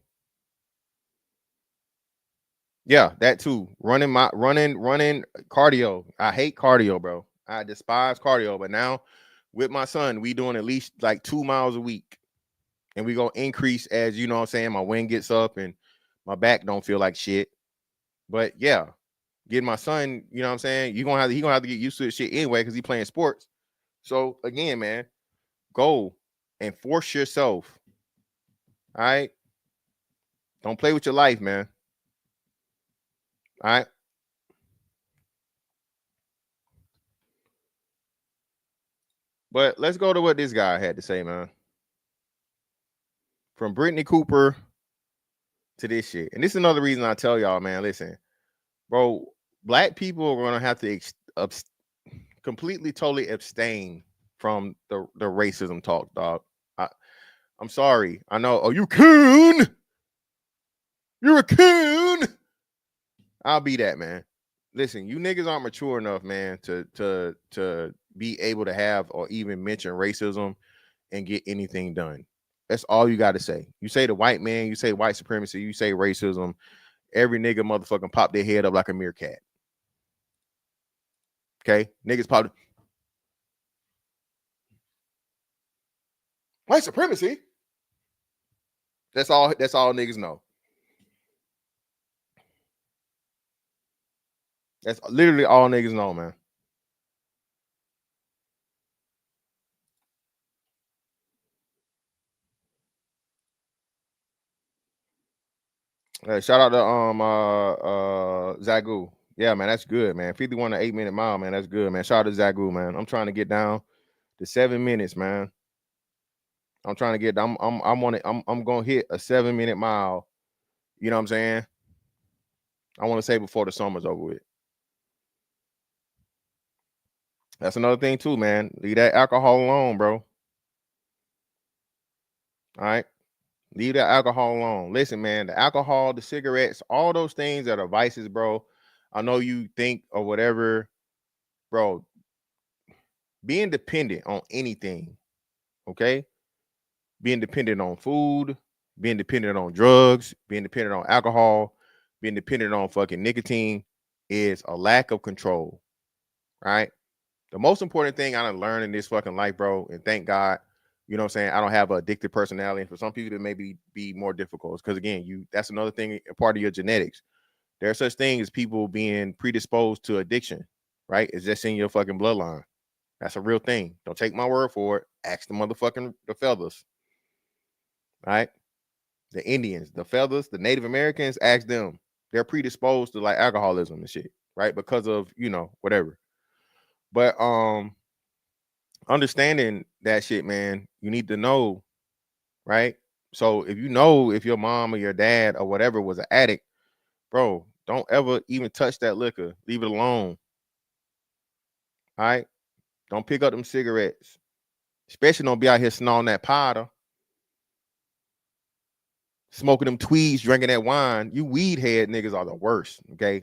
Yeah, that too. Running cardio. I hate cardio, bro. I despise cardio, but now with my son, we doing at least like 2 miles a week. And we gonna increase as you know what I'm saying, my wind gets up and my back don't feel like shit. But yeah, getting my son, you know what I'm saying, he gonna have to get used to this shit anyway because he playing sports. So again, man, go and force yourself. All right. Don't play with your life, man. All right. But let's go to what this guy had to say, man. from Brittany Cooper to this shit. And this is another reason I tell y'all, man, listen, bro, black people are gonna have to completely, totally abstain from the racism talk, dog. I'm sorry. I know. Oh, you coon. You're a coon. I'll be that, man. Listen, you niggas aren't mature enough, man, to be able to have or even mention racism and get anything done. That's all you got to say. You say the white man, you say white supremacy, you say racism. Every nigga motherfucking pop their head up like a meerkat. Okay, niggas pop. White supremacy. That's all niggas know. That's literally all niggas know, man. Shout out to Zagu. Yeah, man, that's good, man. 51 to 8 minute mile, man. That's good, man. Shout out to Zagu, man. I'm trying to get down to 7 minutes, man. I'm trying to get. I'm gonna hit a 7 minute mile. You know what I'm saying? I want to say before the summer's over with. That's another thing too, man. Leave that alcohol alone, bro. All right. Leave that alcohol alone. Listen, man, the alcohol, the cigarettes, all those things that are vices, bro. I know you think or whatever, bro. Being dependent on anything, okay? Being dependent on food, being dependent on drugs, being dependent on alcohol, being dependent on fucking nicotine is a lack of control, right? The most important thing I done learned in this fucking life, bro, and thank God, you know what I'm saying, I don't have an addictive personality. And for some people, it may be more difficult because, again, that's another thing, a part of your genetics. There are such things as people being predisposed to addiction, right? It's just in your fucking bloodline. That's a real thing. Don't take my word for it. Ask the feathers, right? The Indians, the feathers, the Native Americans, ask them. They're predisposed to like alcoholism and shit, right? Because of, whatever. But understanding that shit, man, you need to know, right? So if if your mom or your dad or whatever was an addict, bro, don't ever even touch that liquor. Leave it alone. All right? Don't pick up them cigarettes. Especially don't be out here snorting that powder. Smoking them tweeds, drinking that wine. You weed head niggas are the worst. Okay.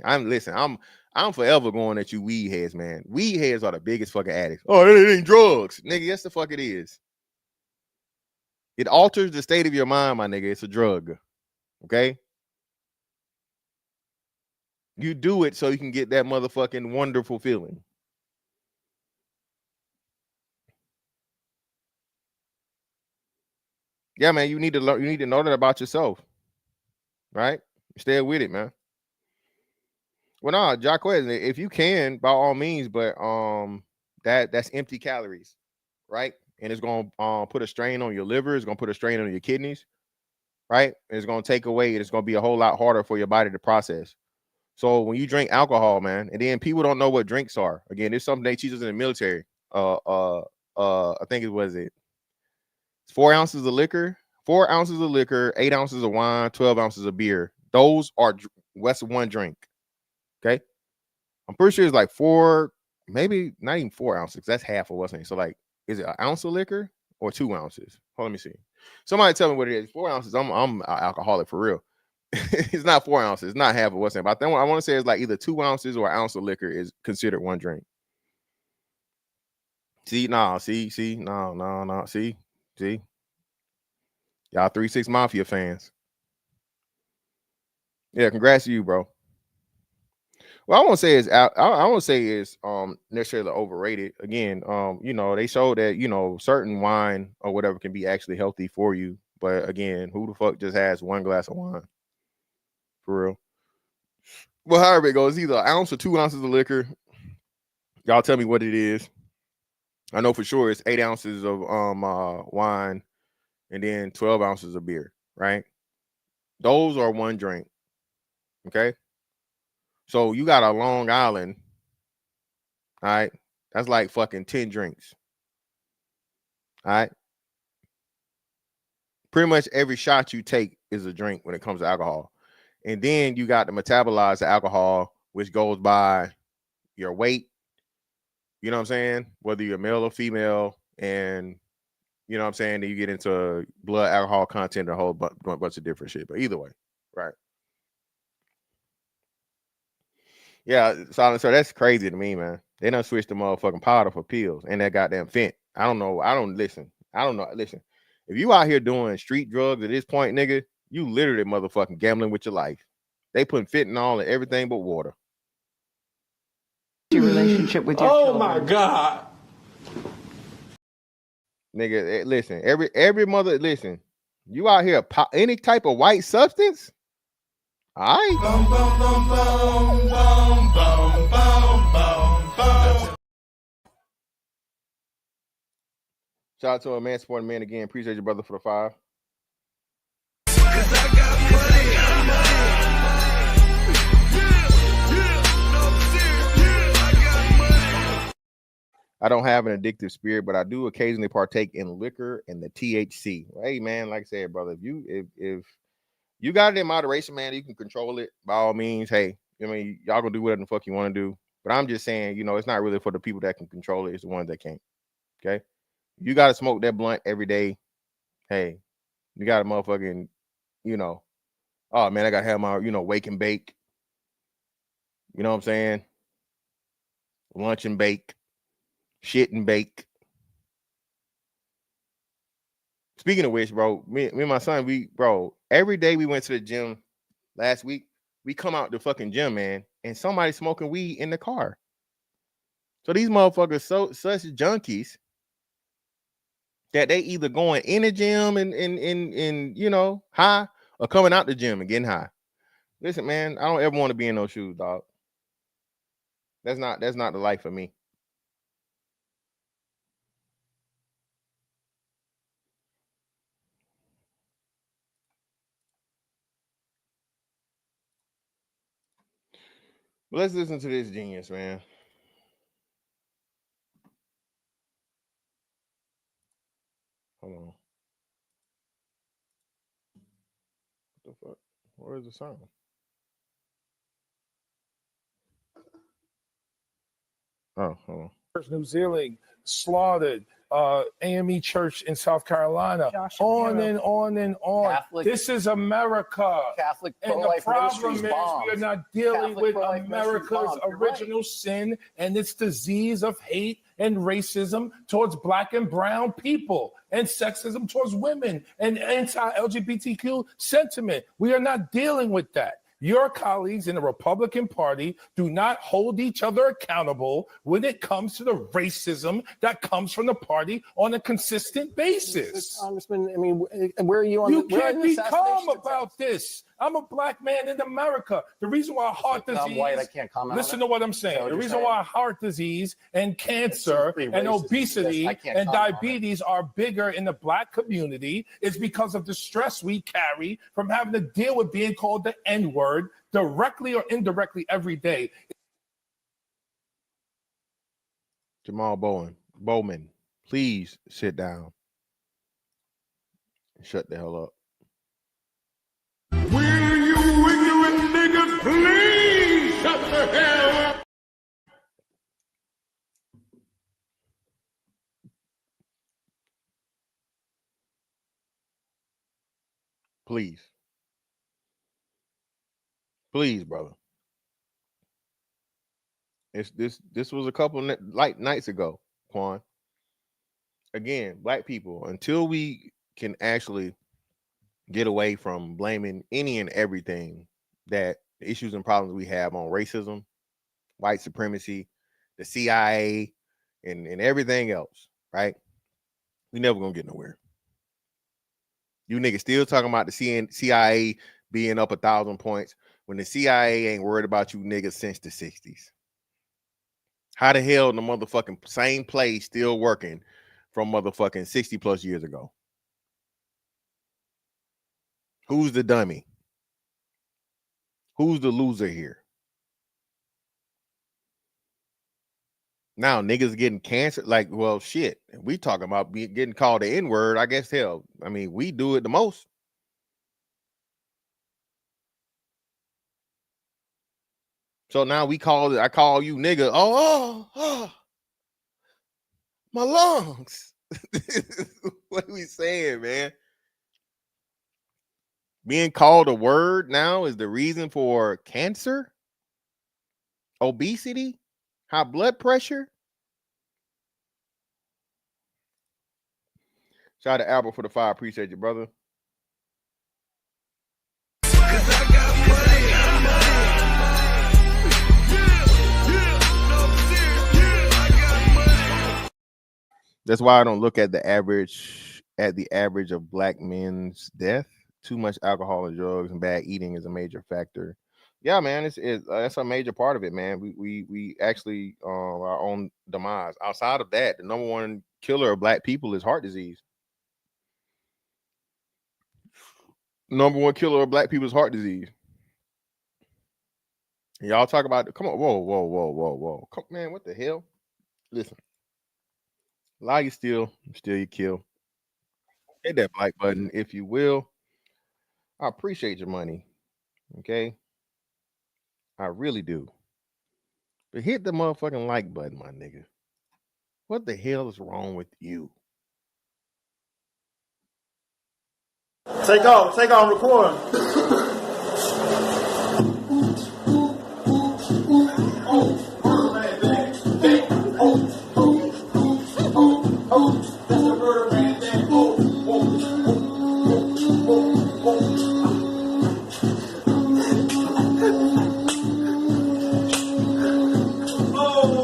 I'm forever going at you weed heads, man. Weed heads are the biggest fucking addicts. Oh, it ain't drugs. Nigga, yes the fuck it is. It alters the state of your mind, my nigga. It's a drug. Okay. You do it so you can get that motherfucking wonderful feeling. Yeah, man, you need to learn, you need to know that about yourself. Right? Stay with it, man. Well, no, Jacquez, if you can, by all means, but that's empty calories, right? And it's gonna put a strain on your liver, it's gonna put a strain on your kidneys, right? And it's gonna take away, and it's gonna be a whole lot harder for your body to process. So when you drink alcohol, man, and then people don't know what drinks are. Again, there's something they teach us in the military. I think it's 4 ounces of liquor, 4 ounces of liquor, 8 ounces of wine, 12 ounces of beer. Those are what's one drink. Okay. I'm pretty sure it's like 4, maybe not even 4 ounces. That's half of what's in it. So, like, is it an ounce of liquor or 2 ounces? Hold on, let me see. Somebody tell me what it is. 4 ounces. I'm an alcoholic for real. It's not 4 ounces. It's not half of what's in it. But I want to say it's like either 2 ounces or an ounce of liquor is considered one drink. See, no, see, no, see. Y'all 3-6 Mafia fans. Yeah, congrats to you, bro. Well, I won't say it's necessarily overrated. Again, they show that certain wine or whatever can be actually healthy for you. But again, who the fuck just has one glass of wine? For real. Well, however it goes, either an ounce or 2 ounces of liquor. Y'all tell me what it is. I know for sure it's 8 ounces of wine and then 12 ounces of beer, right? Those are one drink. Okay. So you got a Long Island. All right. That's like fucking 10 drinks. All right. Pretty much every shot you take is a drink when it comes to alcohol. And then you got to metabolize the alcohol, which goes by your weight. You know what I'm saying? Whether you're male or female, and you know what I'm saying, then you get into blood alcohol content, a whole bunch of different shit. But either way, right? Yeah, so that's crazy to me, man. They done switched the motherfucking powder for pills and that goddamn fent. I don't know. I don't know. Listen, if you out here doing street drugs at this point, nigga, you literally motherfucking gambling with your life. They putting fentanyl in everything but water. Your relationship with your children. My God. Nigga, listen, every mother, listen, you out here any type of white substance? All right. Shout out to a man supporting man again. Appreciate your brother for the 5. I don't have an addictive spirit, but I do occasionally partake in liquor and the THC. Hey man, like I said, brother, if you got it in moderation, man, you can control it by all means. Hey, I mean, y'all gonna do whatever the fuck you want to do. But I'm just saying, you know, it's not really for the people that can control it. It's the ones that can't. Okay. You got to smoke that blunt every day. Hey, you got to motherfucking, you know, oh man, I got to have my, you know, wake and bake. You know what I'm saying? Lunch and bake. Shit and bake. Speaking of which, bro, me and my son, every day we went to the gym last week, we come out the fucking gym, man, and somebody smoking weed in the car. So these motherfuckers such junkies that they either going in the gym and you know, high, or coming out the gym and getting high. Listen, man, I don't ever want to be in those shoes, dog. That's not the life for me. But let's listen to this genius, man. Hold on. What the fuck? Where is the sound? Oh, hold on. New Zealand slaughtered AME Church in South Carolina. Josh on Shapiro. and on and on. Catholic- This is America. Catholic And the pro-life problem ministries is bombed. we are not dealing Catholic with pro-life ministries America's bombed. You're right. original sin and its disease of hate and racism towards black and brown people and sexism towards women and anti-LGBTQ sentiment. We are not dealing with that. Your colleagues in the Republican Party do not hold each other accountable when it comes to the racism that comes from the party on a consistent basis. Congressman, I mean, where are you on? You where are can't the be calm assassination about attempts? this. I'm a black man in America. The reason why heart I'm disease. white, I can't comment on Listen it. to what I'm Is that saying. what The you're reason saying? why heart disease and cancer pretty and racist. obesity I can't and comment on it. diabetes are bigger in the black community is because of the stress we carry from having to deal with being called the N-word directly or indirectly every day. Jamaal Bowman, please sit down. Shut the hell up. Will you ignorant niggas please shut the hell up? Please, brother. This was a couple nights ago, Quan. Again, black people, until we can actually get away from blaming any and everything that the issues and problems we have on racism, white supremacy, the CIA, and everything else, right? We never gonna get nowhere. You niggas still talking about the CIA being up 1,000 points when the CIA ain't worried about you niggas since the 60s. How the hell the motherfucking same play still working from motherfucking 60 plus years ago? Who's the dummy? Who's the loser here? Now niggas getting cancer. Like, well, shit. We talking about getting called the N-word. I guess hell. I mean, we do it the most. So now I call you nigga. Oh, my lungs. What are we saying, man? Being called a word now is the reason for cancer, obesity, high blood pressure. Shout out to Albert for the 5. Appreciate you, brother. That's why I don't look at the average of black men's death. Too much alcohol and drugs and bad eating is a major factor. Yeah, man, that's a major part of it, man. We actually our own demise. Outside of that, the number one killer of black people is heart disease. Number one killer of black people is heart disease. And y'all talk about come on, whoa. Come, man, what the hell? Listen. Lie you steal you kill. Hit that like button if you will. I appreciate your money. Okay. I really do. But hit the motherfucking like button, my nigga. What the hell is wrong with you? Take off, record.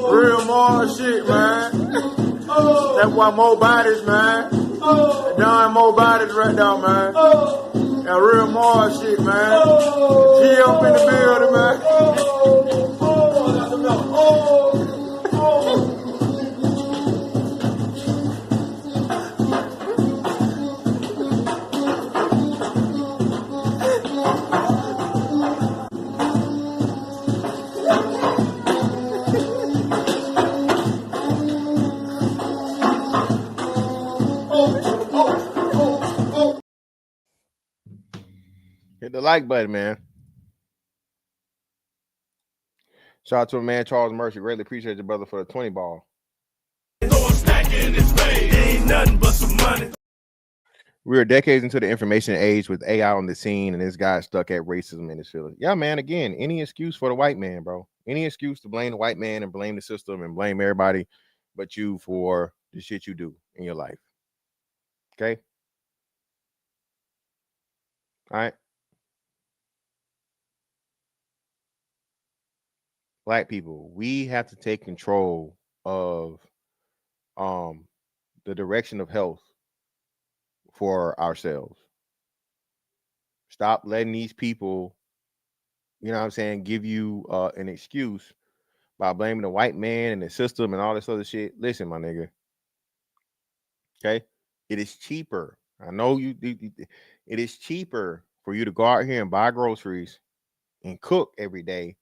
Real more shit, man. That's why more bodies, man. Done more bodies right now, man. That real more shit, man. G up in the building, man. Hit the like button, man. Shout out to a man, Charles Mercy. Greatly appreciate your brother for the 20 ball. We are decades into the information age with AI on the scene, and this guy stuck at racism in his feelings. Yeah, man. Again, any excuse for the white man, bro. Any excuse to blame the white man and blame the system and blame everybody but you for the shit you do in your life. Okay? All right? Black people, we have to take control of the direction of health for ourselves. Stop letting these people, you know what I'm saying, give you an excuse by blaming the white man and the system and all this other shit. Listen, my nigga. Okay? It is cheaper. I know it is cheaper for you to go out here and buy groceries and cook every day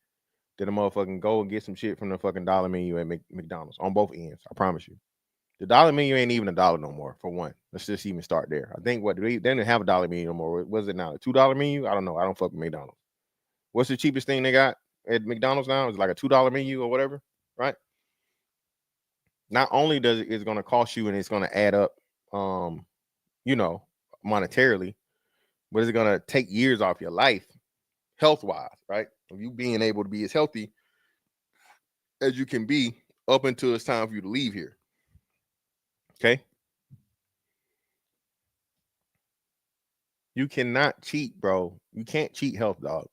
than a motherfucking go and get some shit from the fucking dollar menu at McDonald's on both ends. I promise you. The dollar menu ain't even $1 no more, for one. Let's just even start there. I think they didn't have a dollar menu no more. What is it now? A $2 menu? I don't know. I don't fuck with McDonald's. What's the cheapest thing they got at McDonald's now? It's like a $2 menu or whatever, right? Not only does it's going to cost you and it's going to add up, you know, monetarily, but it's going to take years off your life, health-wise, right? Of you being able to be as healthy as you can be up until it's time for you to leave here. Okay? You cannot cheat, bro. You can't cheat health, dog.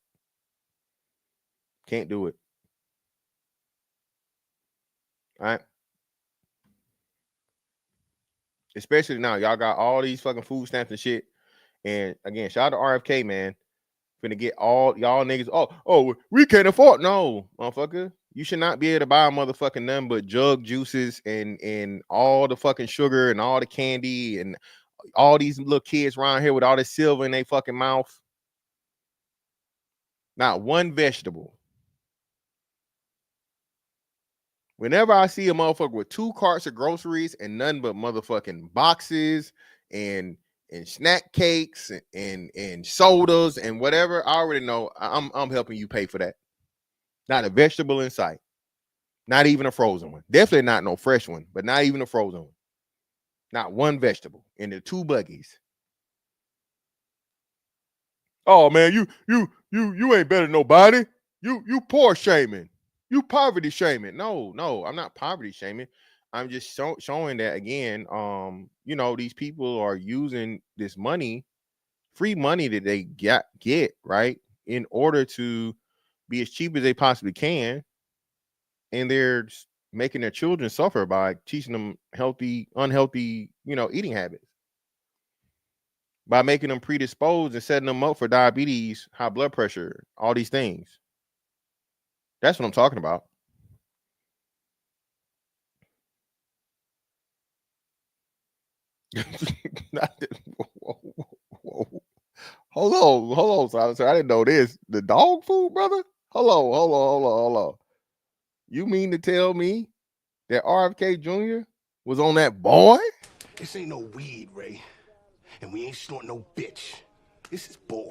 Can't do it. All right? Especially now, y'all got all these fucking food stamps and shit. And again, shout out to RFK, man. Finna get all y'all niggas. Oh, we can't afford. No, motherfucker. You should not be able to buy a motherfucking nothing but jug juices and all the fucking sugar and all the candy and all these little kids around here with all this silver in their fucking mouth. Not one vegetable. Whenever I see a motherfucker with 2 carts of groceries and nothing but motherfucking boxes and snack cakes and sodas and whatever, I already know I'm helping you pay for that. Not a vegetable in sight. Not even a frozen one. Definitely not no fresh one, but not even a frozen one. Not one vegetable in the 2 buggies. Oh man, you ain't better than nobody. You poor shaming. You poverty shaming. No, I'm not poverty shaming. I'm just showing that again. These people are using this money, free money that they get right, in order to be as cheap as they possibly can, and they're making their children suffer by teaching them unhealthy, eating habits, by making them predisposed and setting them up for diabetes, high blood pressure, all these things. That's what I'm talking about. Whoa. Hold on, Silencer. I didn't know this. The dog food, brother? Hold on. You mean to tell me that RFK Jr. was on that boy? This ain't no weed, Ray. And we ain't snorting no bitch. This is boy.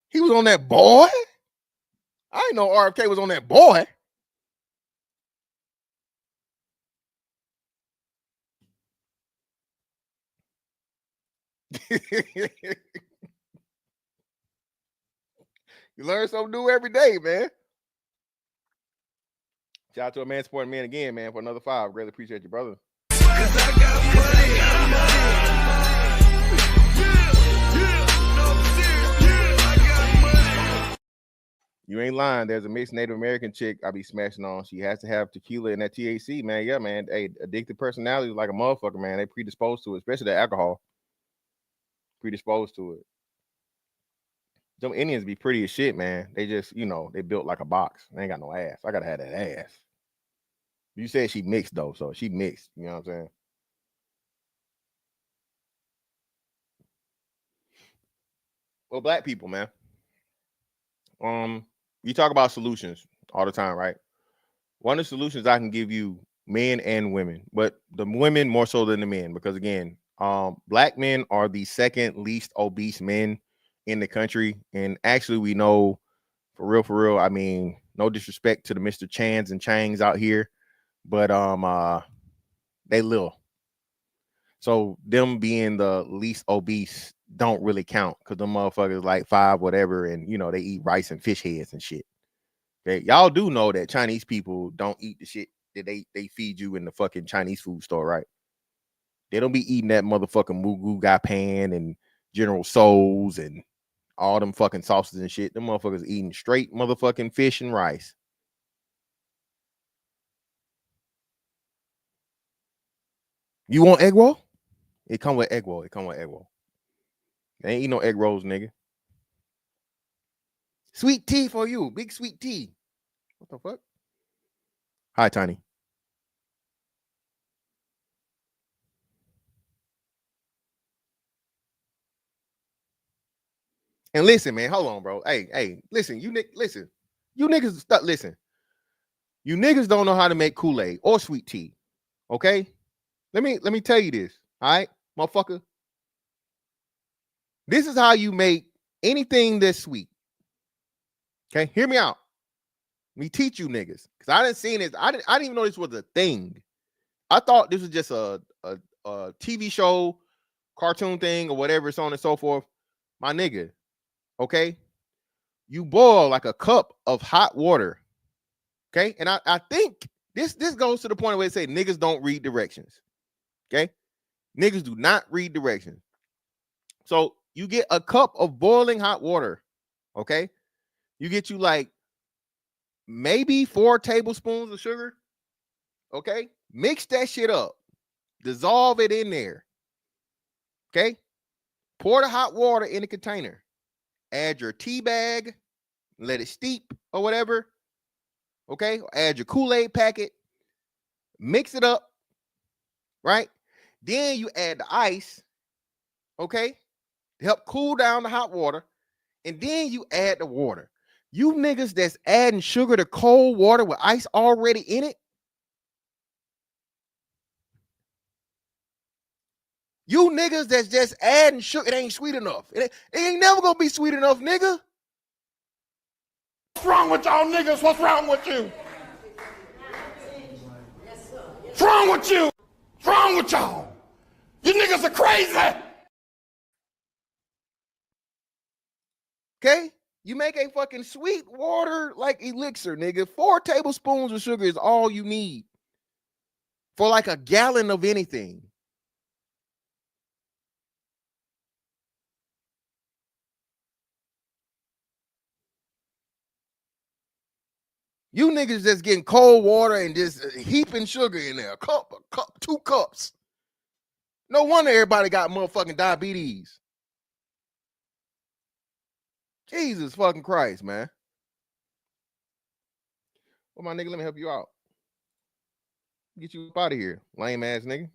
He was on that boy? I didn't know RFK was on that boy. You learn something new every day, man. Shout out to a man supporting man again, man, for another 5. Greatly appreciate you, brother. You ain't lying. There's a mixed Native American chick I be smashing on. She has to have tequila and that THC, man. Yeah, man. Hey, addicted personality is like a motherfucker, man. They predisposed to it, especially the alcohol. Predisposed to it. Them Indians be pretty as shit, man. They just, they built like a box. They ain't got no ass. I gotta have that ass. You said she mixed though, so she mixed. You know what I'm saying? Well, black people, man. You talk about solutions all the time, right? One of the solutions I can give you, men and women, but the women more so than the men, because again, black men are the second least obese men in the country. And actually, we know for real, I mean, no disrespect to the Mr. Chans and Changs out here, but they little. So them being the least obese don't really count, because them motherfuckers like 5 whatever, and they eat rice and fish heads and shit. Okay, y'all do know that Chinese people don't eat the shit that they feed you in the fucking Chinese food store, right? They don't be eating that motherfucking Mugu Gai Pan and General Tso's and all them fucking sauces and shit. Them motherfuckers eating straight motherfucking fish and rice. You want egg roll? It come with egg roll. They ain't eat no egg rolls, nigga. Sweet tea for you. Big sweet tea. What the fuck? Hi, Tiny. And listen, man, hold on, bro. Hey, listen, listen. You niggas listen. You niggas don't know how to make Kool-Aid or sweet tea. Okay? Let me tell you this. All right, motherfucker. This is how you make anything that's sweet. Okay, hear me out. Let me teach you niggas, because I didn't see this. I didn't even know this was a thing. I thought this was just a TV show, cartoon thing, or whatever, so on and so forth. My nigga, okay? You boil like a cup of hot water, okay? And I think this goes to the point where they say niggas don't read directions, okay? Niggas do not read directions. So you get a cup of boiling hot water, okay? You get you like maybe 4 tablespoons of sugar, okay? Mix that shit up. Dissolve it in there, okay? Pour the hot water in a container. Add your tea bag, let it steep or whatever, okay? Add your Kool-Aid packet, mix it up, right? Then you add the ice, okay, to help cool down the hot water, and then you add the water. You niggas that's adding sugar to cold water with ice already in it. You niggas that's just adding sugar, it ain't sweet enough. It ain't never gonna be sweet enough, nigga. What's wrong with y'all niggas? What's wrong with you? What's wrong with you? What's wrong with y'all? You niggas are crazy. Okay? You make a fucking sweet water like elixir, nigga. 4 tablespoons of sugar is all you need for like a gallon of anything. You niggas just getting cold water and just heaping sugar in there. A cup, 2 cups. No wonder everybody got motherfucking diabetes. Jesus fucking Christ, man. Well, my nigga, let me help you out. Get you up out of here, lame ass nigga.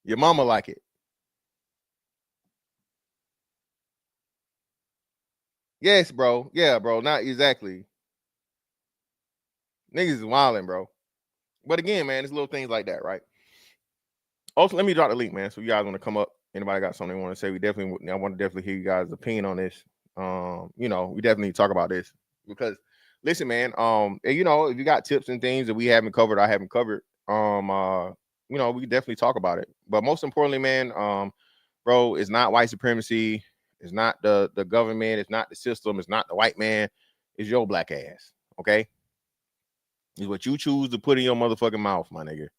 Your mama like it. Yes, bro. Yeah, bro. Not exactly. Niggas is wilding, bro. But again, man, it's little things like that, right? Also, let me drop the link, man. So you guys want to come up. Anybody got something they want to say? I want to definitely hear you guys' opinion on this. We definitely need to talk about this because listen, man, and, if you got tips and things that we haven't covered, I haven't covered, we can definitely talk about it. But most importantly, man, bro, it's not white supremacy. It's not the government. It's not the system. It's not the white man. It's your black ass. Okay. It's what you choose to put in your motherfucking mouth, my nigga.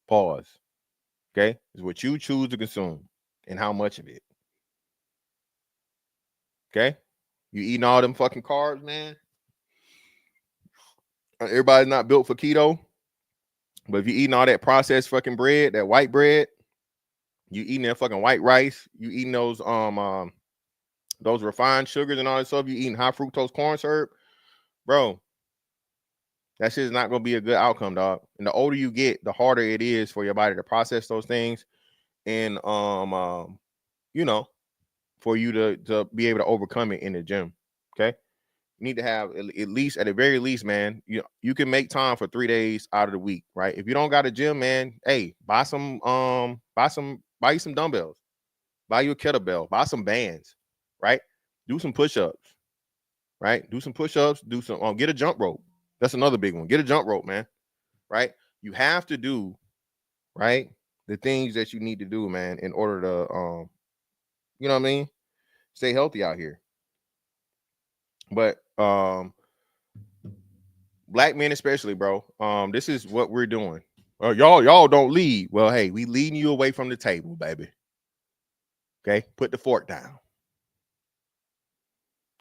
Pause. Okay. It's what you choose to consume and how much of it. Okay. You eating all them fucking carbs, man. Everybody's not built for keto. But if you eating all that processed fucking bread, that white bread, you eating that fucking white rice, you eating those refined sugars and all that stuff, you eating high fructose corn syrup, bro, that shit is not gonna be a good outcome, dog. And the older you get, the harder it is for your body to process those things, and for you to be able to overcome it in the gym. Okay, you need to have at the very least, man. You can make time for 3 days out of the week, right? If you don't got a gym, man, hey, buy you some dumbbells, buy you a kettlebell, buy some bands, right? Do some push-ups, right? Do some push-ups, get a jump rope. That's another big one. Get a jump rope, man. Right? You have to do, right, the things that you need to do, man, in order to you know what I mean? Stay healthy out here. But black men especially, bro, this is what we're doing. Y'all don't lead. Well, hey, we leading you away from the table, baby. Okay? Put the fork down.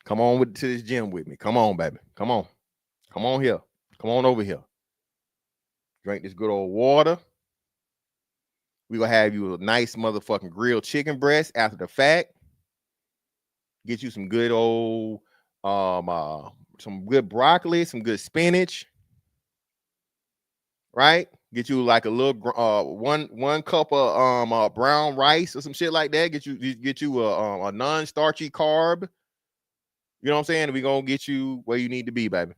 Come on to this gym with me. Come on, baby. Come on. Come on here. Come on over here. Drink this good old water. We're going to have you a nice motherfucking grilled chicken breast after the fact. Get you some good old, some good broccoli, some good spinach. Right? Get you like a little, one cup of brown rice or some shit like that. Get you a non-starchy carb. You know what I'm saying? We're going to get you where you need to be, baby.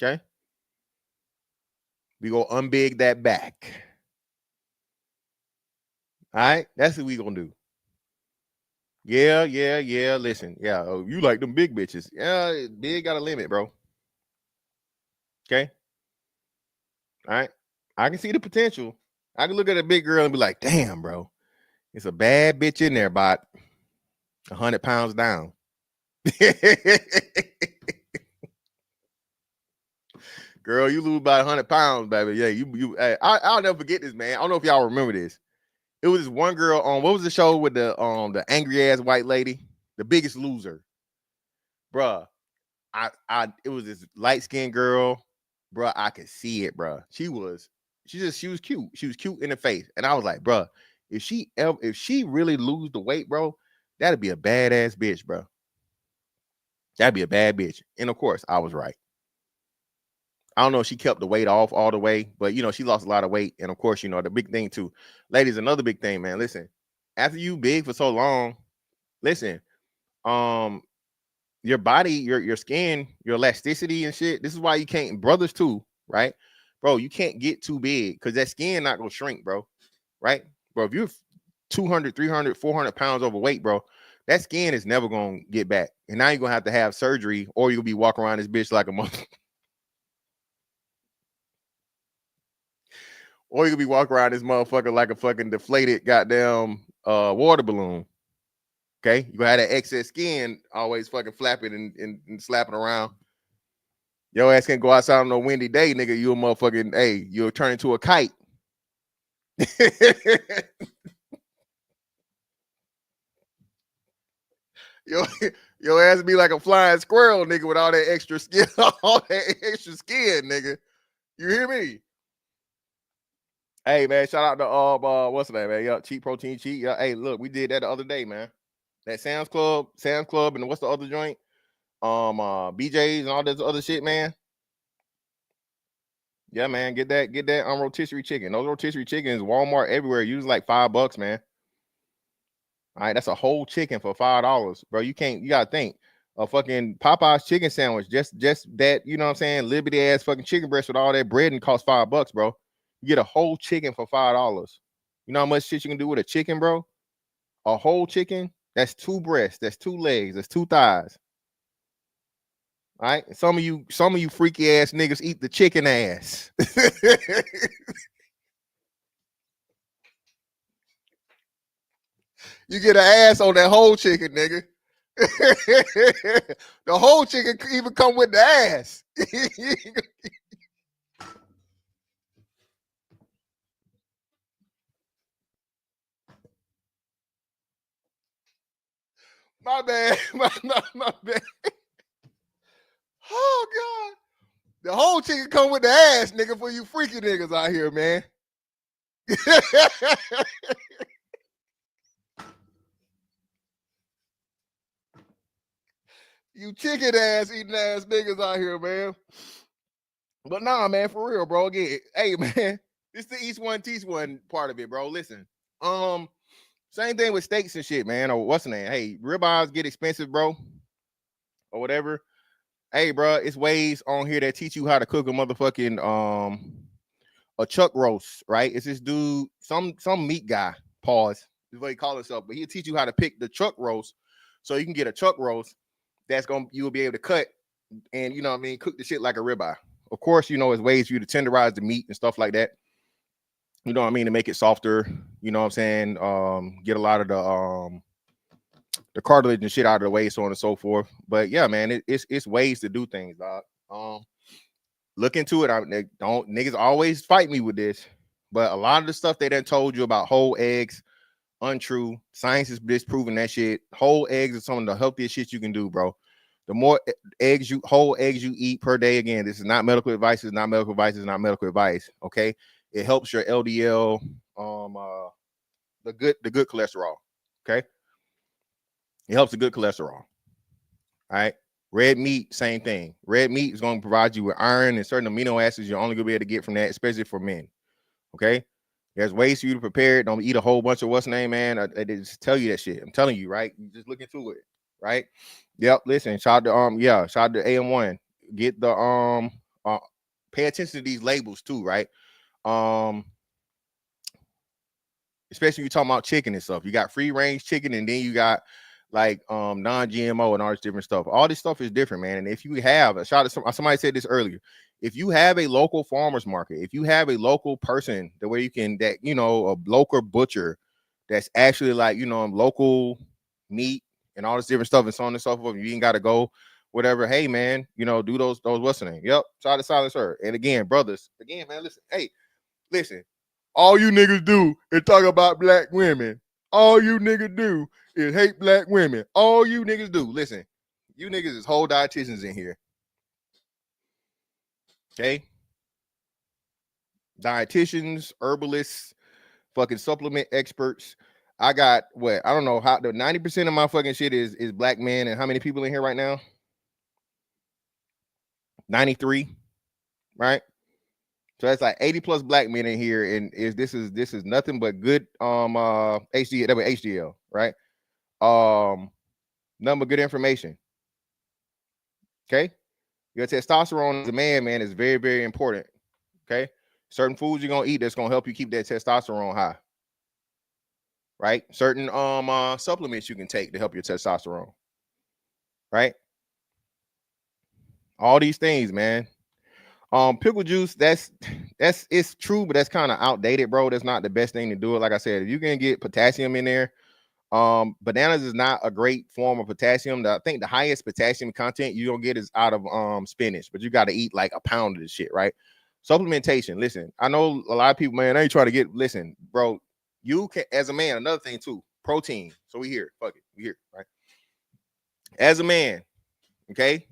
Okay? We go unbig that back. All right? That's what we going to do. Yeah. Listen. Yeah. Oh, you like them big bitches. Yeah, big got a limit, bro. Okay? All right? I can see the potential. I can look at a big girl and be like, damn, bro. It's a bad bitch in there, about 100 pounds down. Girl, you lose about 100 pounds, baby. Yeah, I'll never forget this, man. I don't know if y'all remember this. It was this one girl on, what was the show with the angry ass white lady? The Biggest Loser. Bruh. It was this light-skinned girl. Bruh, I could see it, bruh. She was cute. She was cute in the face. And I was like, bruh, if she really lose the weight, bro, that'd be a badass bitch, bro. That'd be a bad bitch. And of course, I was right. I don't know if she kept the weight off all the way, but she lost a lot of weight. And of course, the big thing too. Ladies, another big thing, man. Listen, after you big for so long, listen, your body, your skin, your elasticity and shit. This is why you can't, brothers too, right? Bro, you can't get too big because that skin not gonna shrink, bro. Right? Bro, if you're 200, 300, 400 pounds overweight, bro, that skin is never gonna get back. And now you're gonna have to have surgery, or you'll be walking around this bitch like a mother. Or you could be walking around this motherfucker like a fucking deflated goddamn water balloon. Okay, you gonna have that excess skin always fucking flapping and slapping around. Your ass can't go outside on a windy day, nigga. You a motherfucking, hey, you'll turn into a kite. Your ass be like a flying squirrel, nigga, with all that extra skin, all that extra skin, nigga. You hear me? Hey man, shout out to what's the name, man? Yeah, Cheap Protein Cheat. Yeah, hey, look, we did that the other day, man. That Sam's Club, and what's the other joint? BJ's and all this other shit, man. Yeah, man, get that rotisserie chicken. Those rotisserie chickens, Walmart everywhere, usually like $5, man. All right, that's a whole chicken for $5, bro. You gotta think a fucking Popeye's chicken sandwich, just that, you know what I'm saying? Liberty ass fucking chicken breast with all that bread and cost $5, bro. You get a whole chicken for $5. You know how much shit you can do with a chicken, bro? A whole chicken, that's 2 breasts, that's 2 legs, that's 2 thighs. All right, some of you freaky ass niggas eat the chicken ass. You get an ass on that whole chicken, nigga. The whole chicken even come with the ass. My bad. My bad. Oh God. The whole chicken come with the ass, nigga, for you freaky niggas out here, man. You chicken ass eating ass niggas out here, man. But nah, man, for real, bro. Again, hey man, this the East One Teach One part of it, bro. Listen, same thing with steaks and shit, man. Or what's the name? Hey, ribeyes get expensive, bro, or whatever. Hey, bro, it's ways on here that teach you how to cook a motherfucking a chuck roast, right? It's this dude, some meat guy. Pause. Is what he calls himself, but he'll teach you how to pick the chuck roast, so you can get a chuck roast you will be able to cut and, you know what I mean, cook the shit like a ribeye. Of course, you know, there's ways for you to tenderize the meat and stuff like that. You know what I mean, to make it softer. You know what I'm saying? Get a lot of the cartilage and shit out of the way, so on and so forth. But yeah, man, it's ways to do things, dog. Look into it. Niggas always fight me with this, but a lot of the stuff they done told you about whole eggs, untrue. Science is disproving that shit. Whole eggs are some of the healthiest shit you can do, bro. The more whole eggs you eat per day, again, this is not medical advice. It's not medical advice. It's not medical advice. Okay, it helps your LDL, the good cholesterol. Okay, it helps the good cholesterol. All right. Red meat, same thing. Red meat is going to provide you with iron and certain amino acids you're only going to be able to get from that, especially for men. Okay. There's ways for you to prepare it. Don't eat a whole bunch of what's name, man. I just tell you that shit. I'm telling you, right? You just look into it, right? Yep. Listen, shout out to AM1. Get the pay attention to these labels too, right? Especially when you're talking about chicken and stuff. You got free range chicken, and then you got like non-GMO and all this different stuff. All this stuff is different, man. And if you have somebody said this earlier, if you have a local farmers market, if you have a local person the way you can, that, you know, a local butcher that's actually like, you know, local meat and all this different stuff and so on and so forth, you ain't got to go whatever. Hey man, you know, do those what's the name? Yep. Shout out to Silence Her. And again, brothers, again, man, listen, all you niggas do is talk about black women. All you niggas do is hate black women. All you niggas do. Listen, you niggas is whole dietitians in here. Okay? Dietitians, herbalists, fucking supplement experts. I got what? I don't know how the 90% of my fucking shit is black men. And how many people in here right now? 93, right? So that's like 80 plus black men in here, and this is nothing but good HDL, right? Nothing but good information. Okay, your testosterone as a man, is very, very important. Okay, certain foods you're gonna eat that's gonna help you keep that testosterone high. Right, certain supplements you can take to help your testosterone. Right, all these things, man. Pickle juice, that's it's true, but that's kind of outdated, bro. That's not the best thing to do it. Like I said, if you can get potassium in there, bananas is not a great form of potassium. I think the highest potassium content you're gonna get is out of spinach, but you got to eat like a pound of this shit, right? Supplementation. Listen, I know a lot of people, man, they ain't trying to get. Listen, bro, you can, as a man, another thing too, protein. So we here, fuck it, we here, right? As a man, okay,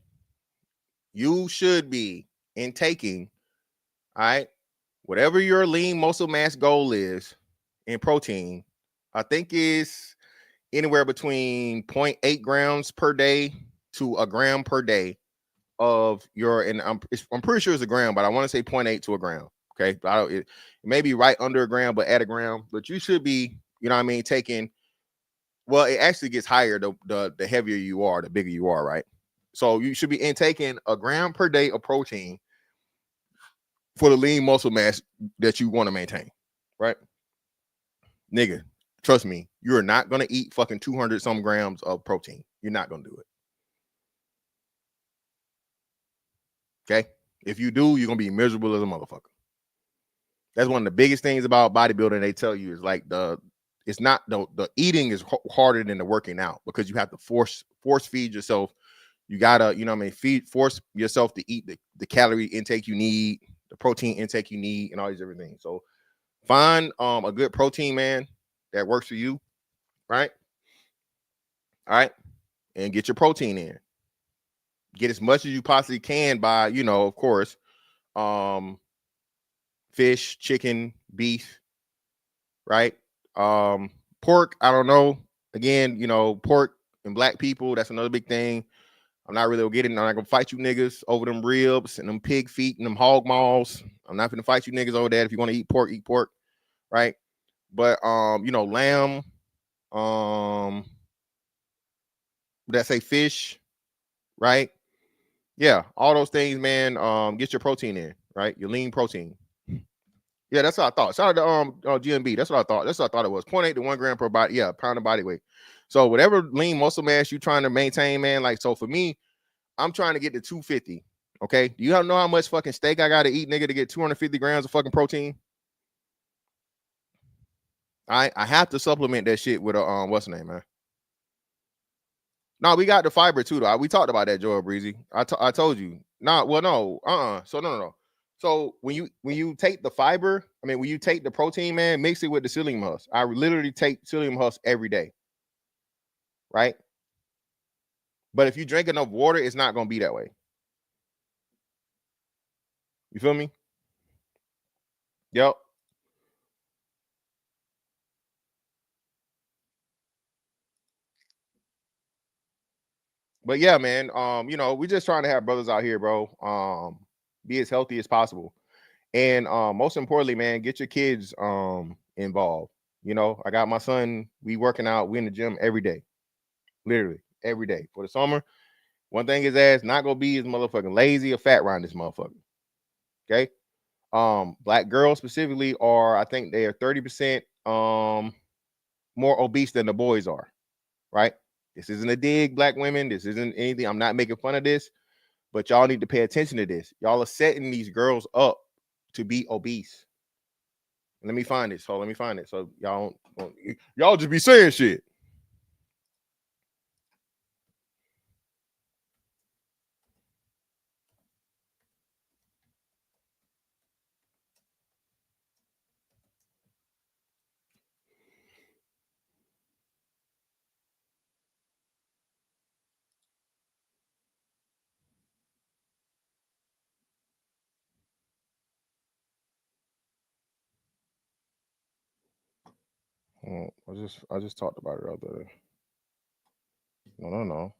you should be intaking, all right, whatever your lean muscle mass goal is in protein. I think is anywhere between 0.8 grams per day to a gram per day of your, and I'm pretty sure it's a gram, but I want to say 0.8 to a gram. Okay, it may be right under a gram, but at a gram. But you should be, you know what I mean, taking. Well, it actually gets higher the heavier you are, the bigger you are, right? So you should be intaking a gram per day of protein for the lean muscle mass that you want to maintain, right? Nigga, trust me, you're not gonna eat fucking 200 some grams of protein. You're not gonna do it. Okay, if you do, you're gonna be miserable as a motherfucker. That's one of the biggest things about bodybuilding. They tell you is like it's not the eating is harder than the working out, because you have to force feed yourself. You gotta, you know what I mean, force yourself to eat the calorie intake you need, the protein intake you need, and all these everything. So find a good protein, man, that works for you, right? All right, and get your protein in. Get as much as you possibly can by, you know, of course, fish, chicken, beef, right? Pork, I don't know. Again, you know, pork and black people, that's another big thing. I'm not really gonna get it. I'm not gonna fight you niggas over them ribs and them pig feet and them hog maws. I'm not gonna fight you niggas over that. If you want to eat pork, right? But you know, lamb, let's say fish, right? Yeah, all those things, man. Get your protein in, right? Your lean protein. Yeah, that's what I thought. Shout out to GMB. That's what I thought. That's what I thought it was. 0.8 to 1 gram per body. Yeah, pound of body weight. So whatever lean muscle mass you're trying to maintain, man. Like, so for me, I'm trying to get to 250. Okay. Do you know how much fucking steak I gotta eat, nigga, to get 250 grams of fucking protein? I have to supplement that shit with a what's the name, man? No, we got the fiber too, though. We talked about that, Joel Breezy. I told you. Nah, well, no, So no. So when you take the fiber, I mean, when you take the protein, man, mix it with the psyllium husk. I literally take psyllium husk every day, right? But if you drink enough water, it's not gonna be that way. You feel me? Yep. But yeah, man. You know, we just trying to have brothers out here, bro. Be as healthy as possible. And most importantly, man, get your kids involved. You know, I got my son, we working out, we in the gym every day. Literally every day. For the summer, one thing his ass not gonna be is motherfucking lazy or fat around this motherfucker. Okay. Black girls specifically are, I think they are 30% more obese than the boys are, right? This isn't a dig, black women. This isn't anything. I'm not making fun of this, but y'all need to pay attention to this. Y'all are setting these girls up to be obese. Let me find it. So let me find it. So y'all just be saying shit. I just talked about it out there. No.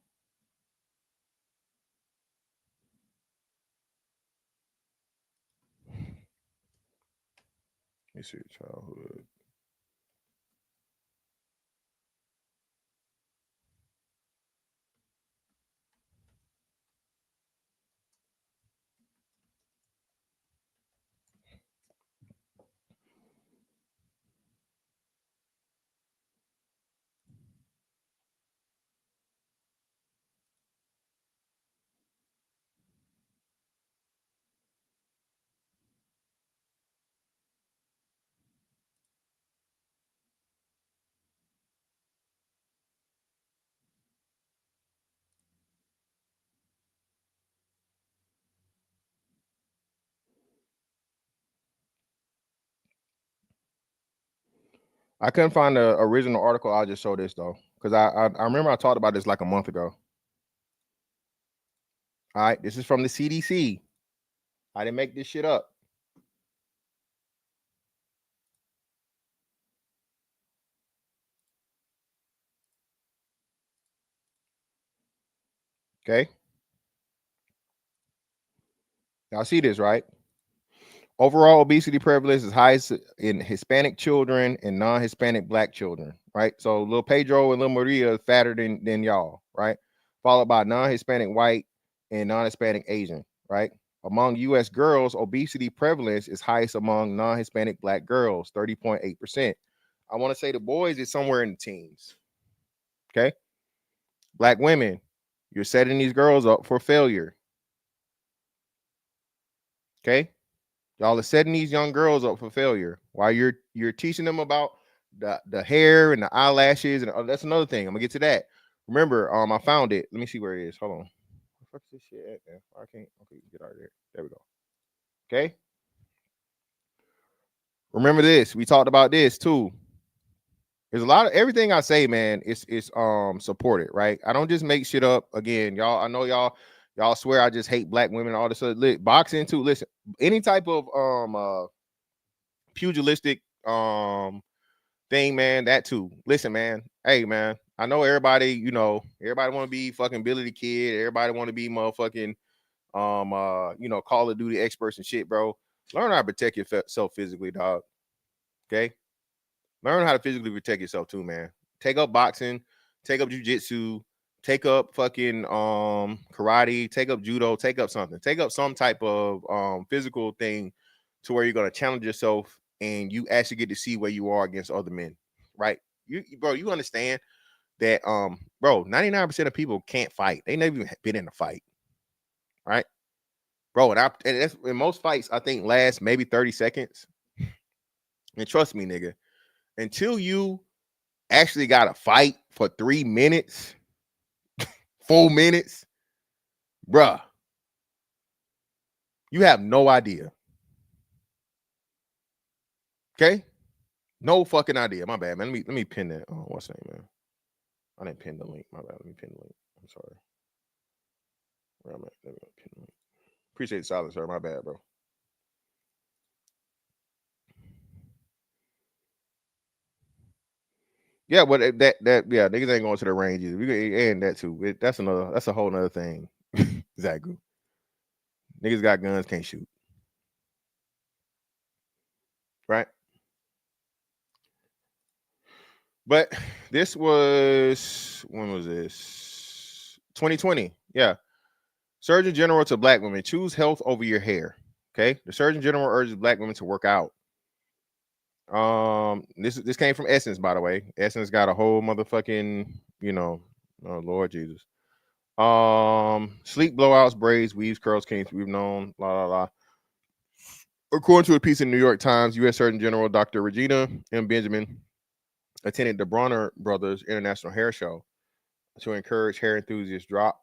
Let me see childhood. I couldn't find the original article. I'll just show this though, because I remember I talked about this like a month ago. All right, this is from the CDC. I didn't make this shit up. Okay. Y'all see this, right? Overall obesity prevalence is highest in Hispanic children and non-Hispanic Black children, right? So little Pedro and little Maria is fatter than y'all, right? Followed by non-Hispanic white and non-Hispanic Asian, right? Among U.S. girls, obesity prevalence is highest among non-Hispanic Black girls, 30.8%. I want to say the boys is somewhere in the teens. Okay. Black women, you're setting these girls up for failure. Okay. Y'all are setting these young girls up for failure while you're teaching them about the hair and the eyelashes, and that's another thing. I'm gonna get to that. Remember, I found it. Let me see where it is. Hold on. Where the fuck is this shit at, man? I can't. Okay, get out of there. There we go. Okay. Remember this. We talked about this too. There's a lot of everything I say, man. It's supported, right? I don't just make shit up. Again, y'all. I know y'all swear I just hate Black women. All this other boxing too. Listen, any type of pugilistic thing, man. That too. Listen, man. Hey, man. I know everybody. Everybody want to be fucking Billy the Kid. Everybody want to be motherfucking Call of Duty experts and shit, bro. Learn how to protect yourself physically, dog. Okay. Learn how to physically protect yourself too, man. Take up boxing, take up jiu-jitsu, take up fucking karate, take up judo, take up something. Take up some type of physical thing to where you're gonna challenge yourself and you actually get to see where you are against other men. Right? You understand that 99% of people can't fight. They never even been in a fight. Right? Bro, and most fights I think last maybe 30 seconds. And trust me, nigga, until you actually got to fight for 3 minutes, 4 minutes, bruh, you have no idea. Okay? No fucking idea. My bad, man. Let me pin that. Oh, what's that, man? I didn't pin the link. My bad. Let me pin the link. I'm sorry. Where am I? Let me pin the link. Appreciate the silence, sir. My bad, bro. Yeah, but niggas ain't going to the range either. We can and that too. That's a whole nother thing. Exactly. Niggas got guns, can't shoot. Right? But this was, when was this? 2020. Yeah. Surgeon General to Black women, choose health over your hair. Okay. The Surgeon General urges Black women to work out. This came from Essence, by the way. Essence got a whole motherfucking, oh Lord Jesus. Sleek blowouts, braids, weaves, curls, kinks, we've known, la la la. According to a piece in New York Times, U.S. Surgeon General Dr. Regina M. Benjamin attended the Bronner Brothers International Hair Show to encourage hair enthusiasts drop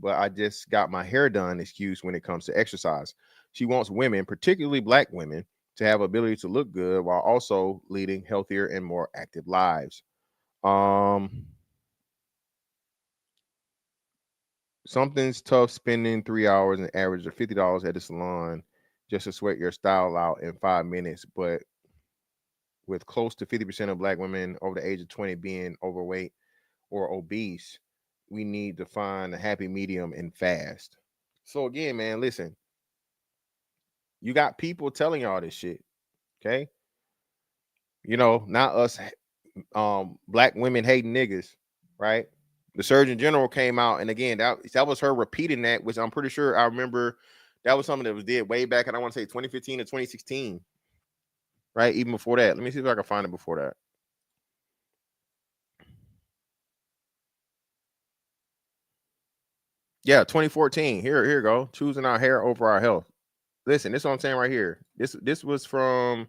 but I just got my hair done excuse when it comes to exercise. She wants women, particularly Black women, to have ability to look good while also leading healthier and more active lives. Something's tough spending 3 hours and average of $50 at the salon just to sweat your style out in 5 minutes, but with close to 50% of Black women over the age of 20 being overweight or obese, we need to find a happy medium and fast. So again, man, listen, you got people telling y'all this shit. Okay. You know, not us black women hating niggas, right? The Surgeon General came out, and again, that was her repeating that, which I'm pretty sure I remember that was something that was did way back, and I want to say 2015 or 2016, right? Even before that. Let me see if I can find it before that. Yeah, 2014. Here you go. Choosing our hair over our health. Listen, this is what I'm saying right here. This was from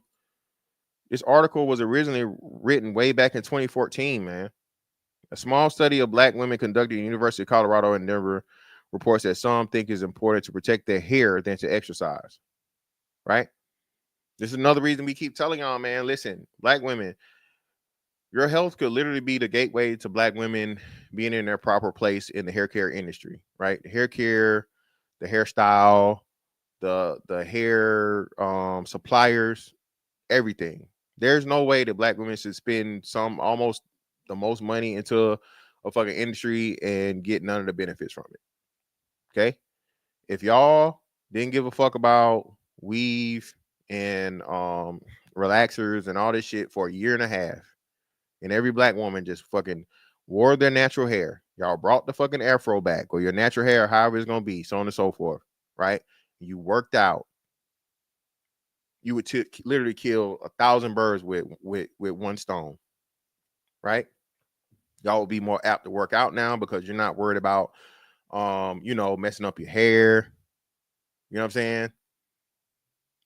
this article was originally written way back in 2014, man. A small study of black women conducted at the University of Colorado in Denver reports that some think it's important to protect their hair than to exercise. Right? This is another reason we keep telling y'all, man, listen, black women, your health could literally be the gateway to black women being in their proper place in the hair care industry, right? The hair care, the hairstyle, the hair suppliers, everything. There's no way that black women should spend almost the most money into a fucking industry and get none of the benefits from it. Okay? If y'all didn't give a fuck about weave and relaxers and all this shit for a year and a half, and every black woman just fucking wore their natural hair, y'all brought the fucking afro back or your natural hair, however it's gonna be, so on and so forth, right? You worked out, you would literally kill 1,000 birds with one stone, right? Y'all will be more apt to work out now because you're not worried about messing up your hair. You know what I'm saying?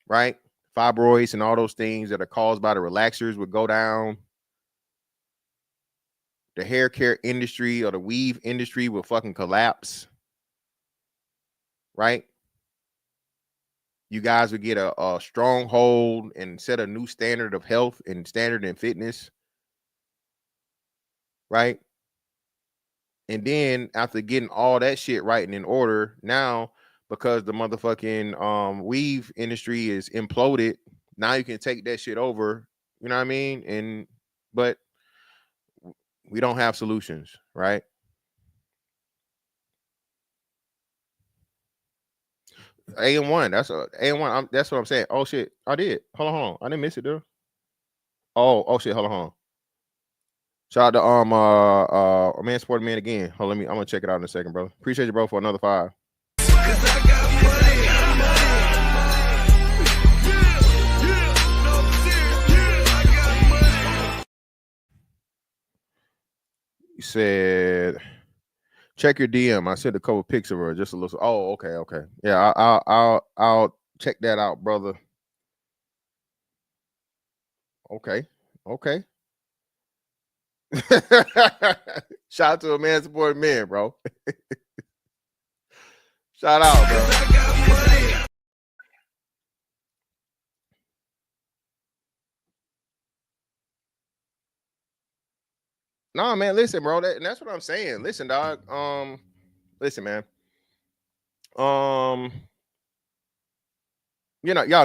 Right? Fibroids and all those things that are caused by the relaxers would go down. The hair care industry or the weave industry will fucking collapse. Right? You guys would get a stronghold and set a new standard of health and standard in fitness. Right? And then after getting all that shit right and in order, now because the motherfucking weave industry is imploded, now you can take that shit over. You know what I mean? But we don't have solutions, right? AM1, that's AM1. That's what I'm saying. Oh shit, I did. Hold on. I didn't miss it, dude. Oh shit, hold on. Shout out to man supporting man again. Hold on, I'm gonna check it out in a second, bro. Appreciate you, bro, for another 5. You said check your DM. I sent a couple pics of her, just a little. Oh, okay. Yeah, I'll check that out, brother. Okay. Shout out to a man supporting man, bro. Shout out, bro. Nah, man, listen, bro. That's what I'm saying. Listen, dog. Listen, man. Y'all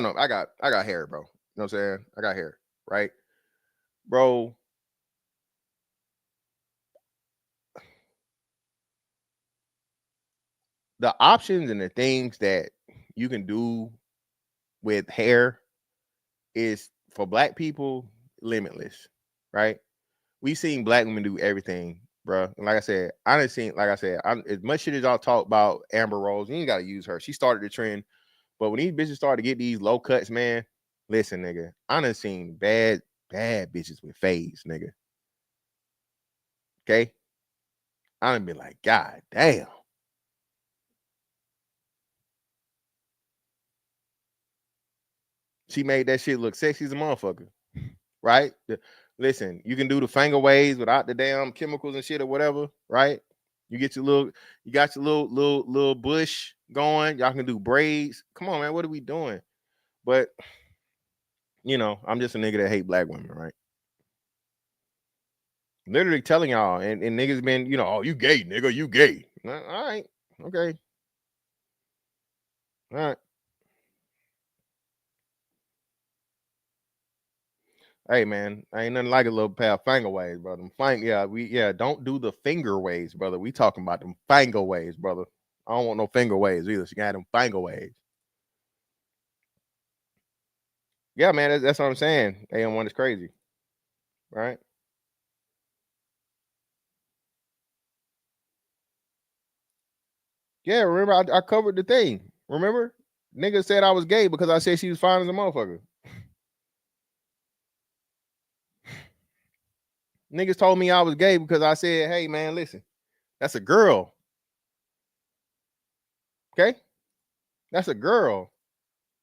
know I got hair, bro. You know what I'm saying? I got hair, right? Bro. The options and the things that you can do with hair is for black people limitless, right? We've seen black women do everything, bro. And like I said, as much shit as y'all talk about Amber Rose, you ain't got to use her. She started the trend. But when these bitches started to get these low cuts, man, listen, nigga, I done seen bad bitches with fades, nigga. Okay? I done been like, God damn. She made that shit look sexy as a motherfucker, right? Listen, you can do the finger waves without the damn chemicals and shit or whatever, right? You got your little bush going. Y'all can do braids. Come on, man, what are we doing? But I'm just a nigga that hate black women, right? Literally telling y'all, and niggas been, oh, you gay, nigga, you gay. All right, okay, all right. Hey, man, ain't nothing like a little pair of finger waves, brother. Don't do the finger waves, brother. We talking about them finger waves, brother. I don't want no finger waves either. She got them finger waves. Yeah, man, that's what I'm saying. AM1 is crazy. right? Yeah, remember I covered the thing. Remember? Nigga said I was gay because I said she was fine as a motherfucker. Niggas told me I was gay because I said, hey man, listen, that's a girl. Okay? That's a girl.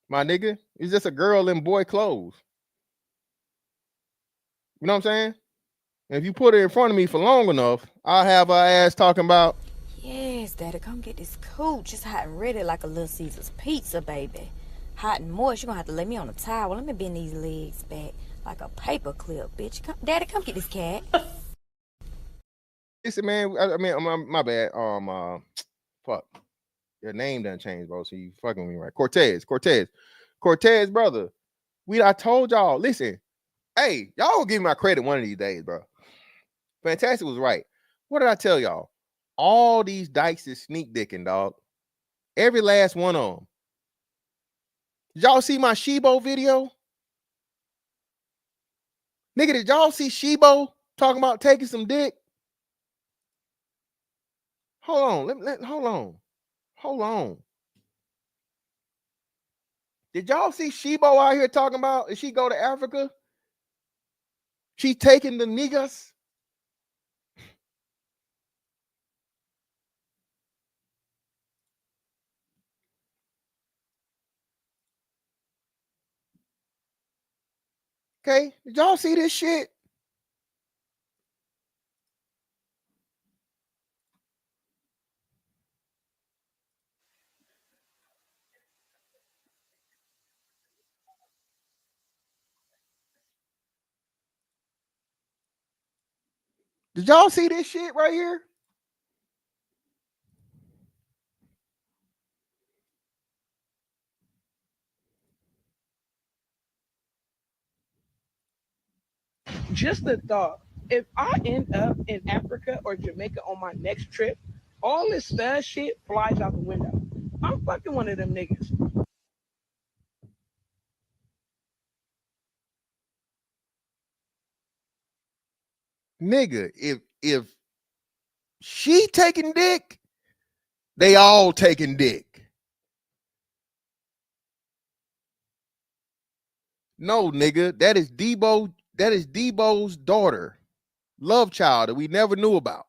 My nigga. It's just a girl in boy clothes. You know what I'm saying? And if you put it in front of me for long enough, I'll have her ass talking about, yes, Daddy, come get this cooch. It's hot and ready like a Little Caesar's pizza, baby. Hot and moist. You're gonna have to lay me on a towel. Let me bend these legs back like a paper clip, bitch. Come, Daddy, come get this cat. listen, man. I mean, my bad. Fuck. Your name done changed, bro. So you fucking with me, right? Cortez, brother. I told y'all, listen, hey, y'all will give me my credit one of these days, bro. Fantastic was right. What did I tell y'all? All these dykes is sneak dicking, dog. Every last one of them. Did y'all see my Shebo video? Nigga, did y'all see Shebo talking about taking some dick? Hold on. Hold on. Did y'all see Shebo out here talking about if she go to Africa, she taking the niggas? Okay, did y'all see this shit? Did y'all see this shit right here? Just a thought. If I end up in Africa or Jamaica on my next trip, all this stud shit flies out the window. I'm fucking one of them niggas. Nigga, if she taking dick, they all taking dick. No, nigga, that is Debo's daughter, love child that we never knew about.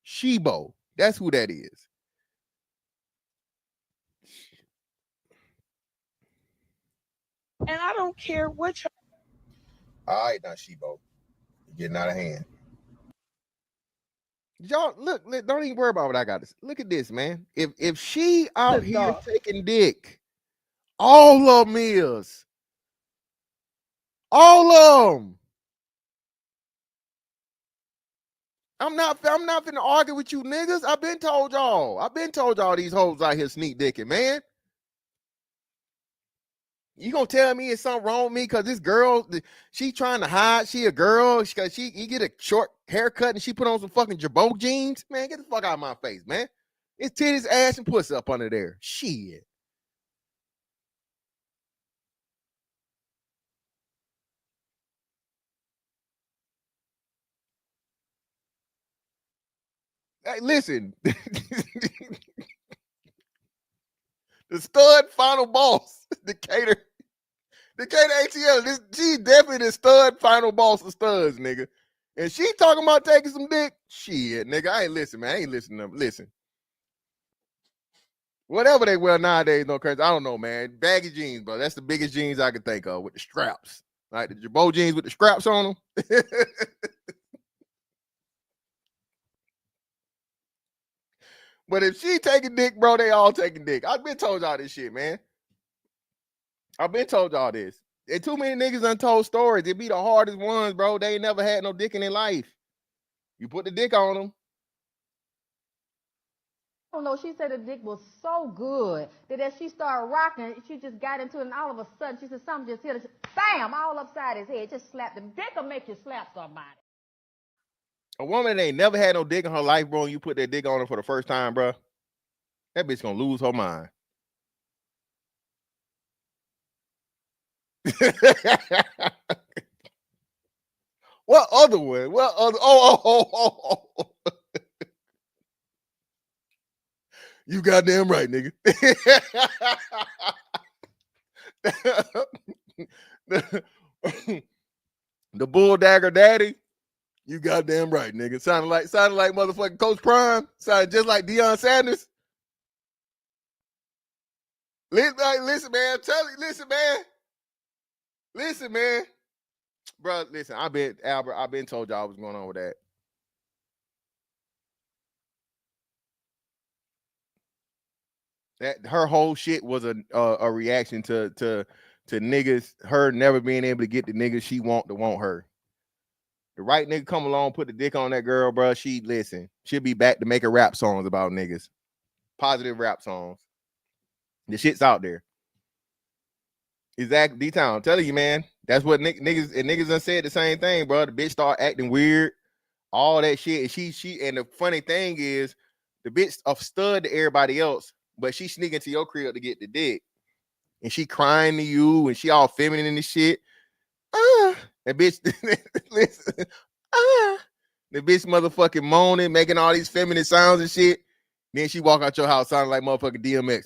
Shebo, that's who that is. And I don't care what y'all. All right, now Shebo, getting out of hand. Y'all look, don't even worry about what I got. Look at this, man. If she out here taking dick, all of them is. All of them. I'm not finna argue with you niggas. I've been told y'all these hoes out here sneak dicking, man. You gonna tell me it's something wrong with me because this girl, she trying to hide she a girl because you get a short haircut and she put on some fucking Jabot jeans? Man, get the fuck out of my face, man. It's titties, ass, and pussy up under there. Shit. Hey, listen. The stud final boss, Decatur ATL. She's definitely the stud final boss of studs, nigga. And she talking about taking some dick. Shit, nigga. I ain't listen, man. I ain't listening to them. Listen. Whatever they wear nowadays, no curse. I don't know, man. Baggy jeans, bro. That's the biggest jeans I can think of with the straps. Like the Jabot jeans with the straps on them. But if she taking dick, bro, they all taking dick. I've been told y'all this shit, man. I've been told y'all this. And too many niggas untold stories. It be the hardest ones, bro. They ain't never had no dick in their life. You put the dick on them. Oh no, she said the dick was so good that as she started rocking, she just got into it, and all of a sudden she said something just hit her, bam, all upside his head, just slapped him. Dick will make you slap somebody. A woman that ain't never had no dick in her life, bro, and you put that dick on her for the first time, bro, that bitch gonna lose her mind. What other one? What other? Oh. You goddamn right, nigga. The bull dagger daddy. You goddamn right, nigga. Sounded like motherfucking Coach Prime. Sounded just like Deion Sanders. Listen, man. Listen, man. Bro, listen. I've been told y'all what's going on with that. That her whole shit was a reaction to niggas, her never being able to get the niggas she want to want her. The right nigga come along, put the dick on that girl, bro. She'll be back to making rap songs about niggas. Positive rap songs. The shit's out there. Exactly, D-Town. I'm telling you, man. That's what niggas done said the same thing, bro. The bitch start acting weird, all that shit. And she and the funny thing is, the bitch a stud to everybody else, but she sneaking to your crib to get the dick. And she crying to you, and she all feminine and this shit. That bitch, listen, the bitch motherfucking moaning, making all these feminine sounds and shit. Then she walk out your house sounding like motherfucking DMX.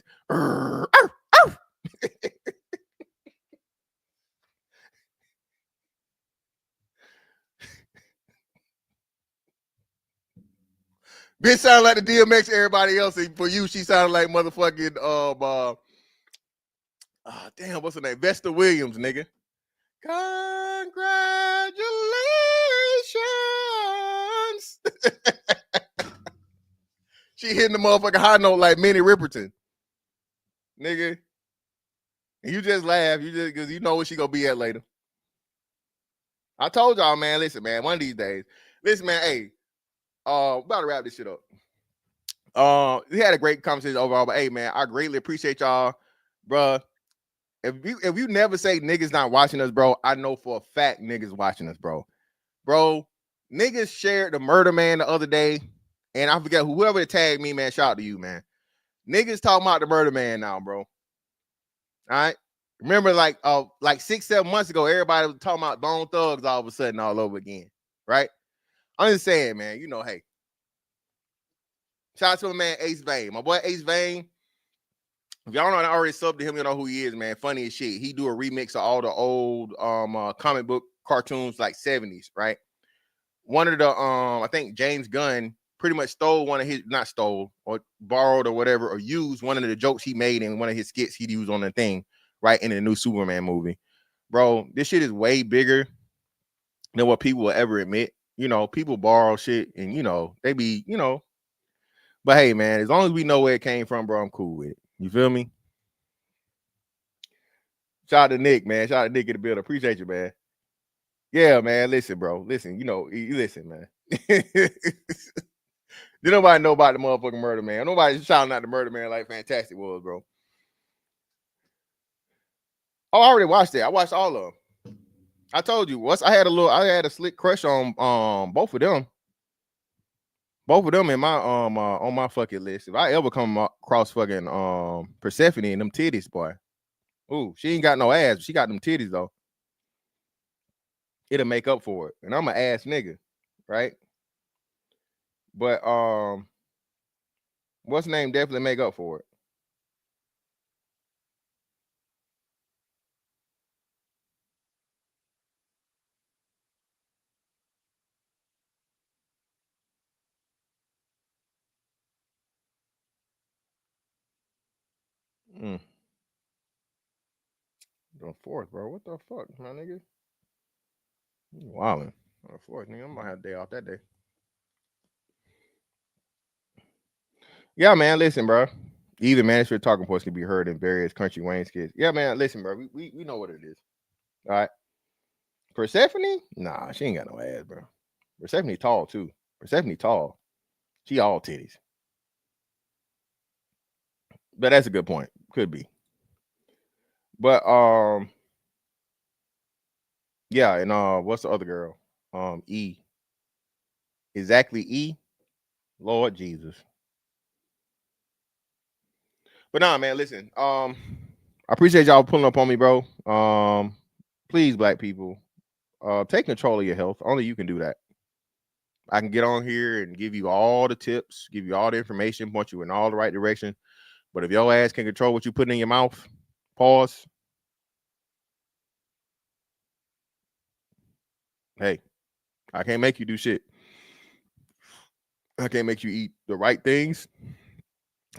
Bitch sound like the DMX everybody else. And for you, she sounded like motherfucking damn, what's her name? Vesta Williams, nigga. Congratulations. She hitting the motherfucking high note like Minnie Riperton. Nigga. And you just laugh. You just because you know what she gonna be at later. I told y'all, man. Listen, man, one of these days. Listen, man, hey. About to wrap this shit up. We had a great conversation overall, but hey, man, I greatly appreciate y'all, bro. If you never say niggas not watching us, bro, I know for a fact niggas watching us, bro. Bro, niggas shared the Murder Man the other day, and I forget whoever tagged me, man. Shout out to you, man. Niggas talking about the Murder Man now, bro. All right. Remember, like 6-7 months ago, everybody was talking about Bone Thugs all of a sudden all over again, right? I'm just saying, man, you know, hey. Shout out to my man Ace Vane. My boy Ace Vane. If y'all know, I already subbed to him, you know who he is, man. Funny as shit. He do a remix of all the old comic book cartoons, like 70s, right? One of the I think James Gunn pretty much stole one of his, not stole, or borrowed or whatever, or used one of the jokes he made in one of his skits he'd use on the thing, right, in the new Superman movie. Bro, this shit is way bigger than what people will ever admit. You know, people borrow shit and, you know, they be, you know. But hey, man, as long as we know where it came from, bro, I'm cool with it. You feel me? Shout out to Nick, man. Shout out to Nick in the building. Appreciate you, man. Yeah, man. Listen, bro. Listen, you know, listen, man. Did nobody know about the motherfucking Murder Man? Nobody's shouting out the Murder Man like Fantastic was, bro. Oh, I already watched it. I watched all of them. I told you, I had a slick crush on both of them. Both of them in my on my fucking list. If I ever come across fucking Persephone and them titties, boy. Ooh, she ain't got no ass, but she got them titties though. It'll make up for it. And I'm an ass nigga, right? But what's the name definitely make up for it. The fourth, bro. What the fuck, my nigga? You wildin'. The fourth, nigga. I'm gonna have a day off that day. Yeah, man. Listen, bro. Even mandatory talking points can be heard in various country Wayne skits. Yeah, man. Listen, bro. We know what it is. All right. Persephone? Nah, she ain't got no ass, bro. Persephone tall too. Persephone tall. She all titties. But that's a good point. Could be. But yeah, and what's the other girl? E. Exactly E. Lord Jesus. But nah, man, listen. I appreciate y'all pulling up on me, bro. Please, black people, take control of your health. Only you can do that. I can get on here and give you all the tips, give you all the information, point you in all the right direction. But if your ass can control what you put in your mouth, pause. Hey, I can't make you do shit. I can't make you eat the right things.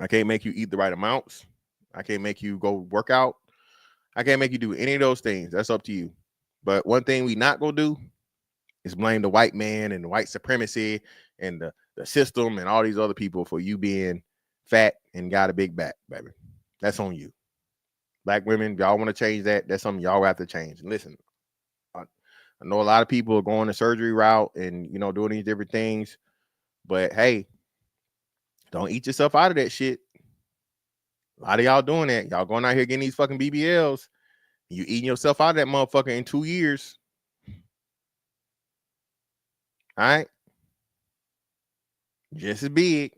I can't make you eat the right amounts. I can't make you go work out. I can't make you do any of those things. That's up to you. But one thing we not gonna do is blame the white man and the white supremacy and the system and all these other people for you being fat and got a big back, baby. That's on you. Black women, if y'all want to change that, that's something y'all have to change. And listen, I know a lot of people are going the surgery route and, you know, doing these different things. But, hey, don't eat yourself out of that shit. A lot of y'all doing that. Y'all going out here getting these fucking BBLs. You eating yourself out of that motherfucker in 2 years. All right? Just as big.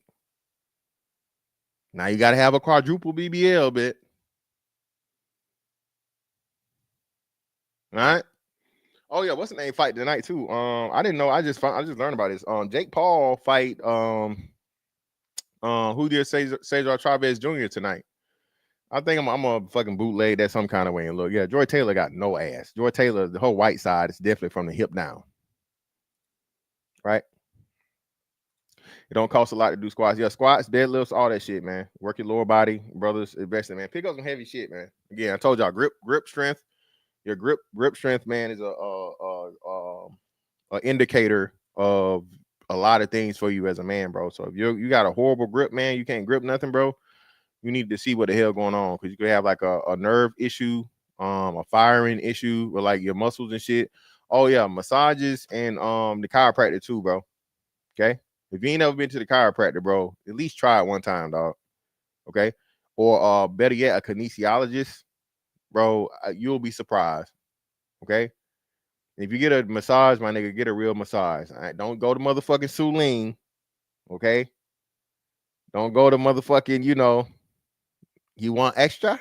Now you got to have a quadruple BBL bit. All right? Oh yeah, what's the name fight tonight too? I didn't know. I just learned about this. Jake Paul fight who did Cesar Chavez Jr. tonight. I think I'm gonna fucking bootleg that some kind of way and look. Yeah, Joy Taylor got no ass. Joy Taylor, the whole white side is definitely from the hip down. Right? It don't cost a lot to do squats. Yeah, squats, deadlifts, all that shit, man. Work your lower body, brothers, invest it, man. Pick up some heavy shit, man. Again, I told y'all grip strength. Your grip strength, man, is a indicator of a lot of things for you as a man, bro. So if you got a horrible grip, man, you can't grip nothing, bro. You need to see what the hell going on, because you could have like a nerve issue, a firing issue with like your muscles and shit. Oh yeah, massages and the chiropractor too, bro. Okay, if you ain't never been to the chiropractor, bro, at least try it one time, dog. Okay, or better yet, a kinesiologist, bro. You'll be surprised. Okay. If you get a massage, my nigga, get a real massage. All right? Don't go to motherfucking Suline. Okay. Don't go to motherfucking, you know, you want extra?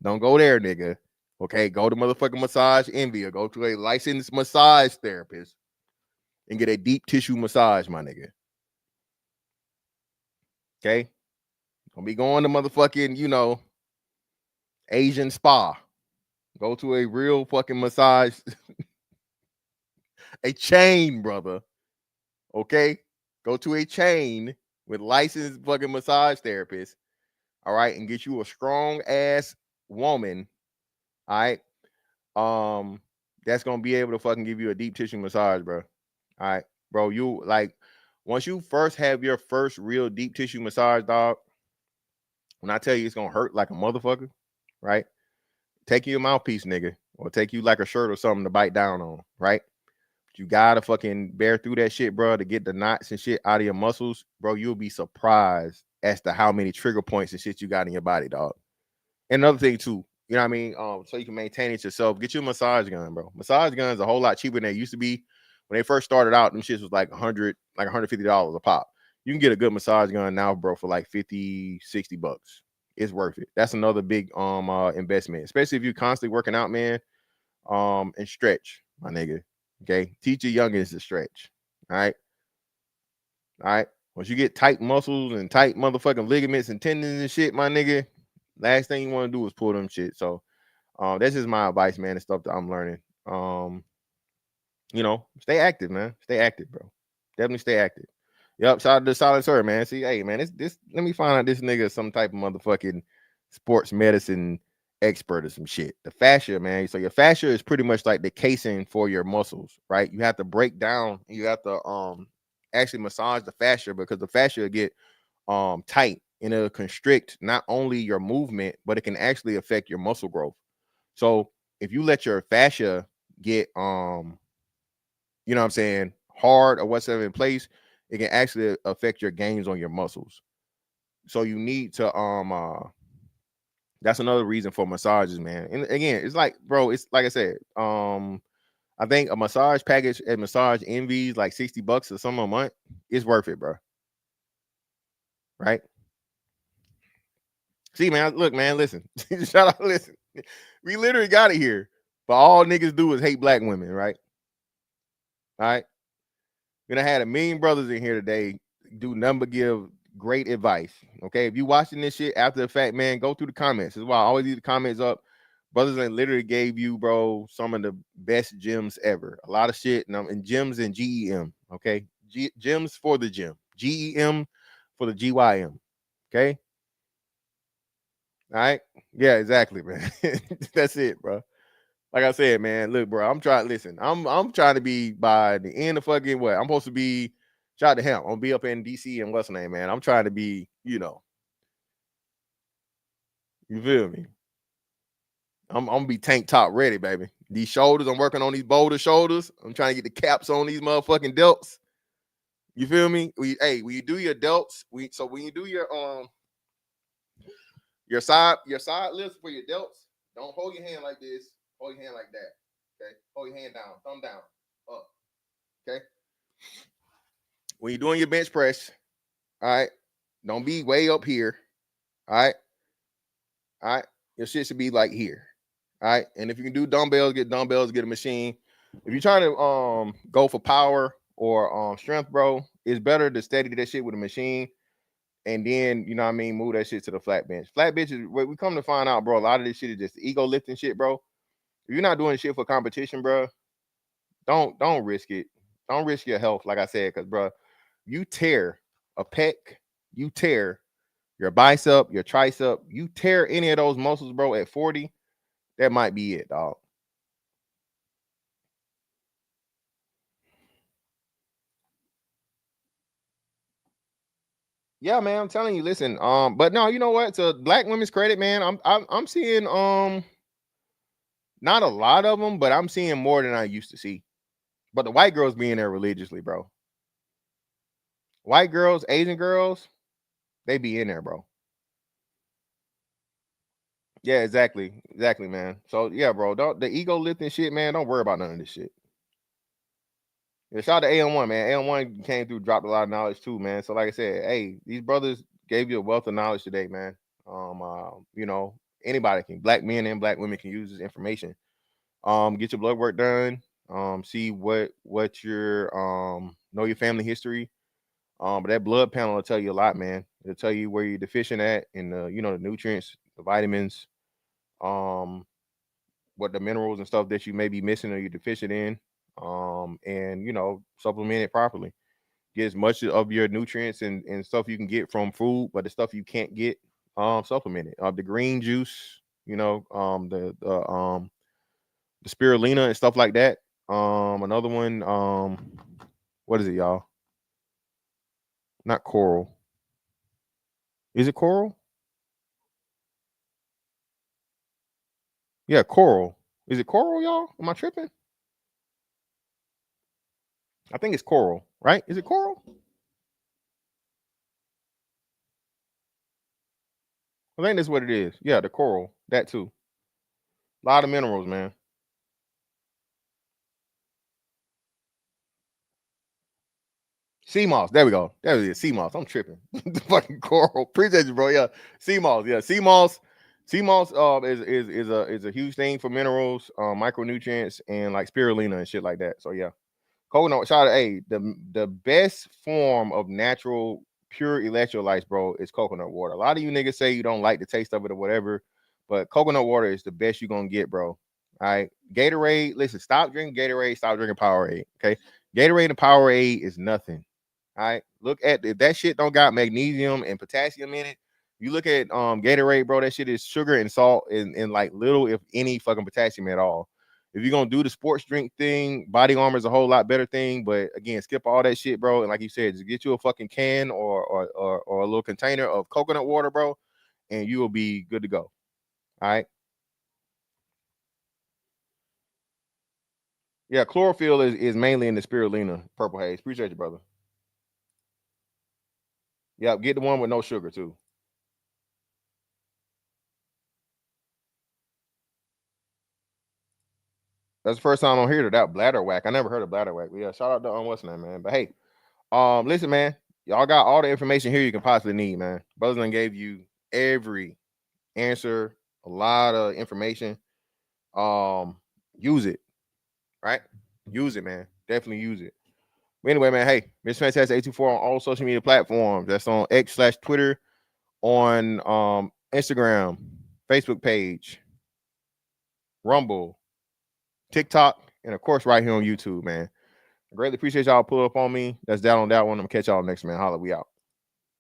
Don't go there, nigga. Okay. Go to motherfucking Massage Envy or go to a licensed massage therapist and get a deep tissue massage, my nigga. Okay. Don't be going to motherfucking, you know, Asian spa. Go to a real fucking massage. A chain, brother. Okay, go to a chain with licensed fucking massage therapists. All right, and get you a strong ass woman. All right, that's gonna be able to fucking give you a deep tissue massage, bro. All right, bro. You like once you first have your first real deep tissue massage, dog. When I tell you it's gonna hurt like a motherfucker, right? Take you a mouthpiece, nigga, or take you like a shirt or something to bite down on, right? You gotta fucking bear through that shit, bro, to get the knots and shit out of your muscles, bro. You'll be surprised as to how many trigger points and shit you got in your body, dog. And another thing too, you know what I mean? So you can maintain it yourself. Get you a massage gun, bro. Massage guns are a whole lot cheaper than they used to be. When they first started out, them shits was like $150 a pop. You can get a good massage gun now, bro, for like $50, $60. It's worth it. That's another big investment, especially if you're constantly working out, man. And stretch, my nigga. Okay, teach your youngins to stretch. All right. Once you get tight muscles and tight motherfucking ligaments and tendons and shit, my nigga, last thing you want to do is pull them shit. So, that's just my advice, man. The stuff that I'm learning. You know, stay active, man. Stay active, bro. Definitely stay active. Yep. Shout out to Silent Sir, man. See, hey, man, this. Let me find out this nigga is some type of motherfucking sports medicine expert or some shit. The fascia, man. So your fascia is pretty much like the casing for your muscles, right? You have to break down. You have to actually massage the fascia, because the fascia will get tight and it'll constrict not only your movement, but it can actually affect your muscle growth. So if you let your fascia get you know what I'm saying, hard or whatsoever in place, it can actually affect your gains on your muscles. So you need to that's another reason for massages, man. And again, it's like, bro, it's like I said, I think a massage package at Massage Envy is like $60 or something a month. It's worth it, bro. Right? See, man, look, man, listen. Shout out, listen. We literally got it here. But all niggas do is hate black women, right? All right. Then I had a million brothers in here today do nothing but give great advice. Okay. If you watching this shit after the fact, man, go through the comments. This is why I always leave the comments up. Brothers that literally gave you, bro, some of the best gems ever. A lot of shit and gems and GEM. Okay. Gems for the gym. GEM for the GYM. Okay. All right. Yeah, exactly, man. That's it, bro. Like I said, man, look, bro, I'm trying. Listen, I'm trying to be by the end of fucking what I'm supposed to be. Shout out to him. I'm gonna be up in DC and what's the name, man. I'm trying to be, you feel me? I'm gonna be tank top ready, baby. These shoulders, I'm working on these boulder shoulders. I'm trying to get the caps on these motherfucking delts. You feel me? When you do your delts, when you do your side lifts for your delts, don't hold your hand like this. Hold your hand like that. Okay. Hold your hand down, thumb down, up. Okay. When you're doing your bench press, all right, don't be way up here. All right. All right. Your shit should be like here. All right. And if you can do dumbbells, get a machine. If you're trying to go for power or strength, bro, it's better to steady that shit with a machine. And then, you know what I mean, move that shit to the flat bench. Flat bench is what we come to find out, bro. A lot of this shit is just ego lifting shit, bro. If you're not doing shit for competition, bro, don't risk it. Don't risk your health, like I said, because, bro, you tear a pec, you tear your bicep, your tricep, you tear any of those muscles, bro, at 40, that might be it, dog. Yeah, man, I'm telling you, listen, but no, you know what? To black women's credit, man, I'm seeing not a lot of them, but I'm seeing more than I used to see. But the white girls being there religiously, bro. White girls, Asian girls, they be in there, bro. Yeah, exactly, man. So yeah, bro, don't the ego lifting shit, man. Don't worry about none of this shit. Yeah, shout out to AM1, man. AM1 came through, dropped a lot of knowledge too, man. So like I said, hey, these brothers gave you a wealth of knowledge today, man. Anybody can, black men and black women can use this information. Get your blood work done. See what your know your family history. But that blood panel will tell you a lot, man. It'll tell you where you're deficient at in the nutrients, the vitamins, what the minerals and stuff that you may be missing or you're deficient in. And supplement it properly. Get as much of your nutrients and stuff you can get from food, but the stuff you can't get, supplement it. The green juice, the spirulina and stuff like that. Another one, what is it, y'all? Not coral. Is it coral? Yeah, coral. Is it coral, y'all? Am I tripping? I think it's coral, right? Is it coral? I think that's what it is. Yeah, the coral. That too. A lot of minerals, man. Sea moss. There we go. There it is. Sea moss. I'm tripping. The fucking coral. Appreciate you, bro. Yeah. Sea moss. Yeah. Sea moss. Sea moss is a huge thing for minerals, micronutrients, and like spirulina and shit like that. So yeah. Coconut, shout out, hey, the best form of natural pure electrolytes, bro, is coconut water. A lot of you niggas say you don't like the taste of it or whatever, but coconut water is the best you're gonna get, bro. All right. Gatorade, listen, stop drinking Gatorade, stop drinking Powerade. Okay. Gatorade and Powerade is nothing. All right. Look at if that shit don't got magnesium and potassium in it. You look at Gatorade, bro, that shit is sugar and salt and like little, if any, fucking potassium at all. If you're gonna do the sports drink thing, Body Armor is a whole lot better thing. But again, skip all that shit, bro. And like you said, just get you a fucking can or a little container of coconut water, bro, and you will be good to go. All right. Yeah, chlorophyll is mainly in the spirulina, purple haze. Appreciate you, brother. Yeah, get the one with no sugar too. That's the first time I hear that bladder whack. I never heard of bladder whack. But yeah, shout out to what's name, man. But hey, listen, man, y'all got all the information here you can possibly need, man. Brothers done gave you every answer, a lot of information. Use it, right? Use it, man. Definitely use it. But anyway, man, hey, Miss Fantastic 824 on all social media platforms. That's on X/Twitter, on Instagram, Facebook page, Rumble, TikTok, and of course, right here on YouTube, man. I greatly appreciate y'all pull up on me. That's down on that one. I'm gonna catch y'all next, man. Holla, we out.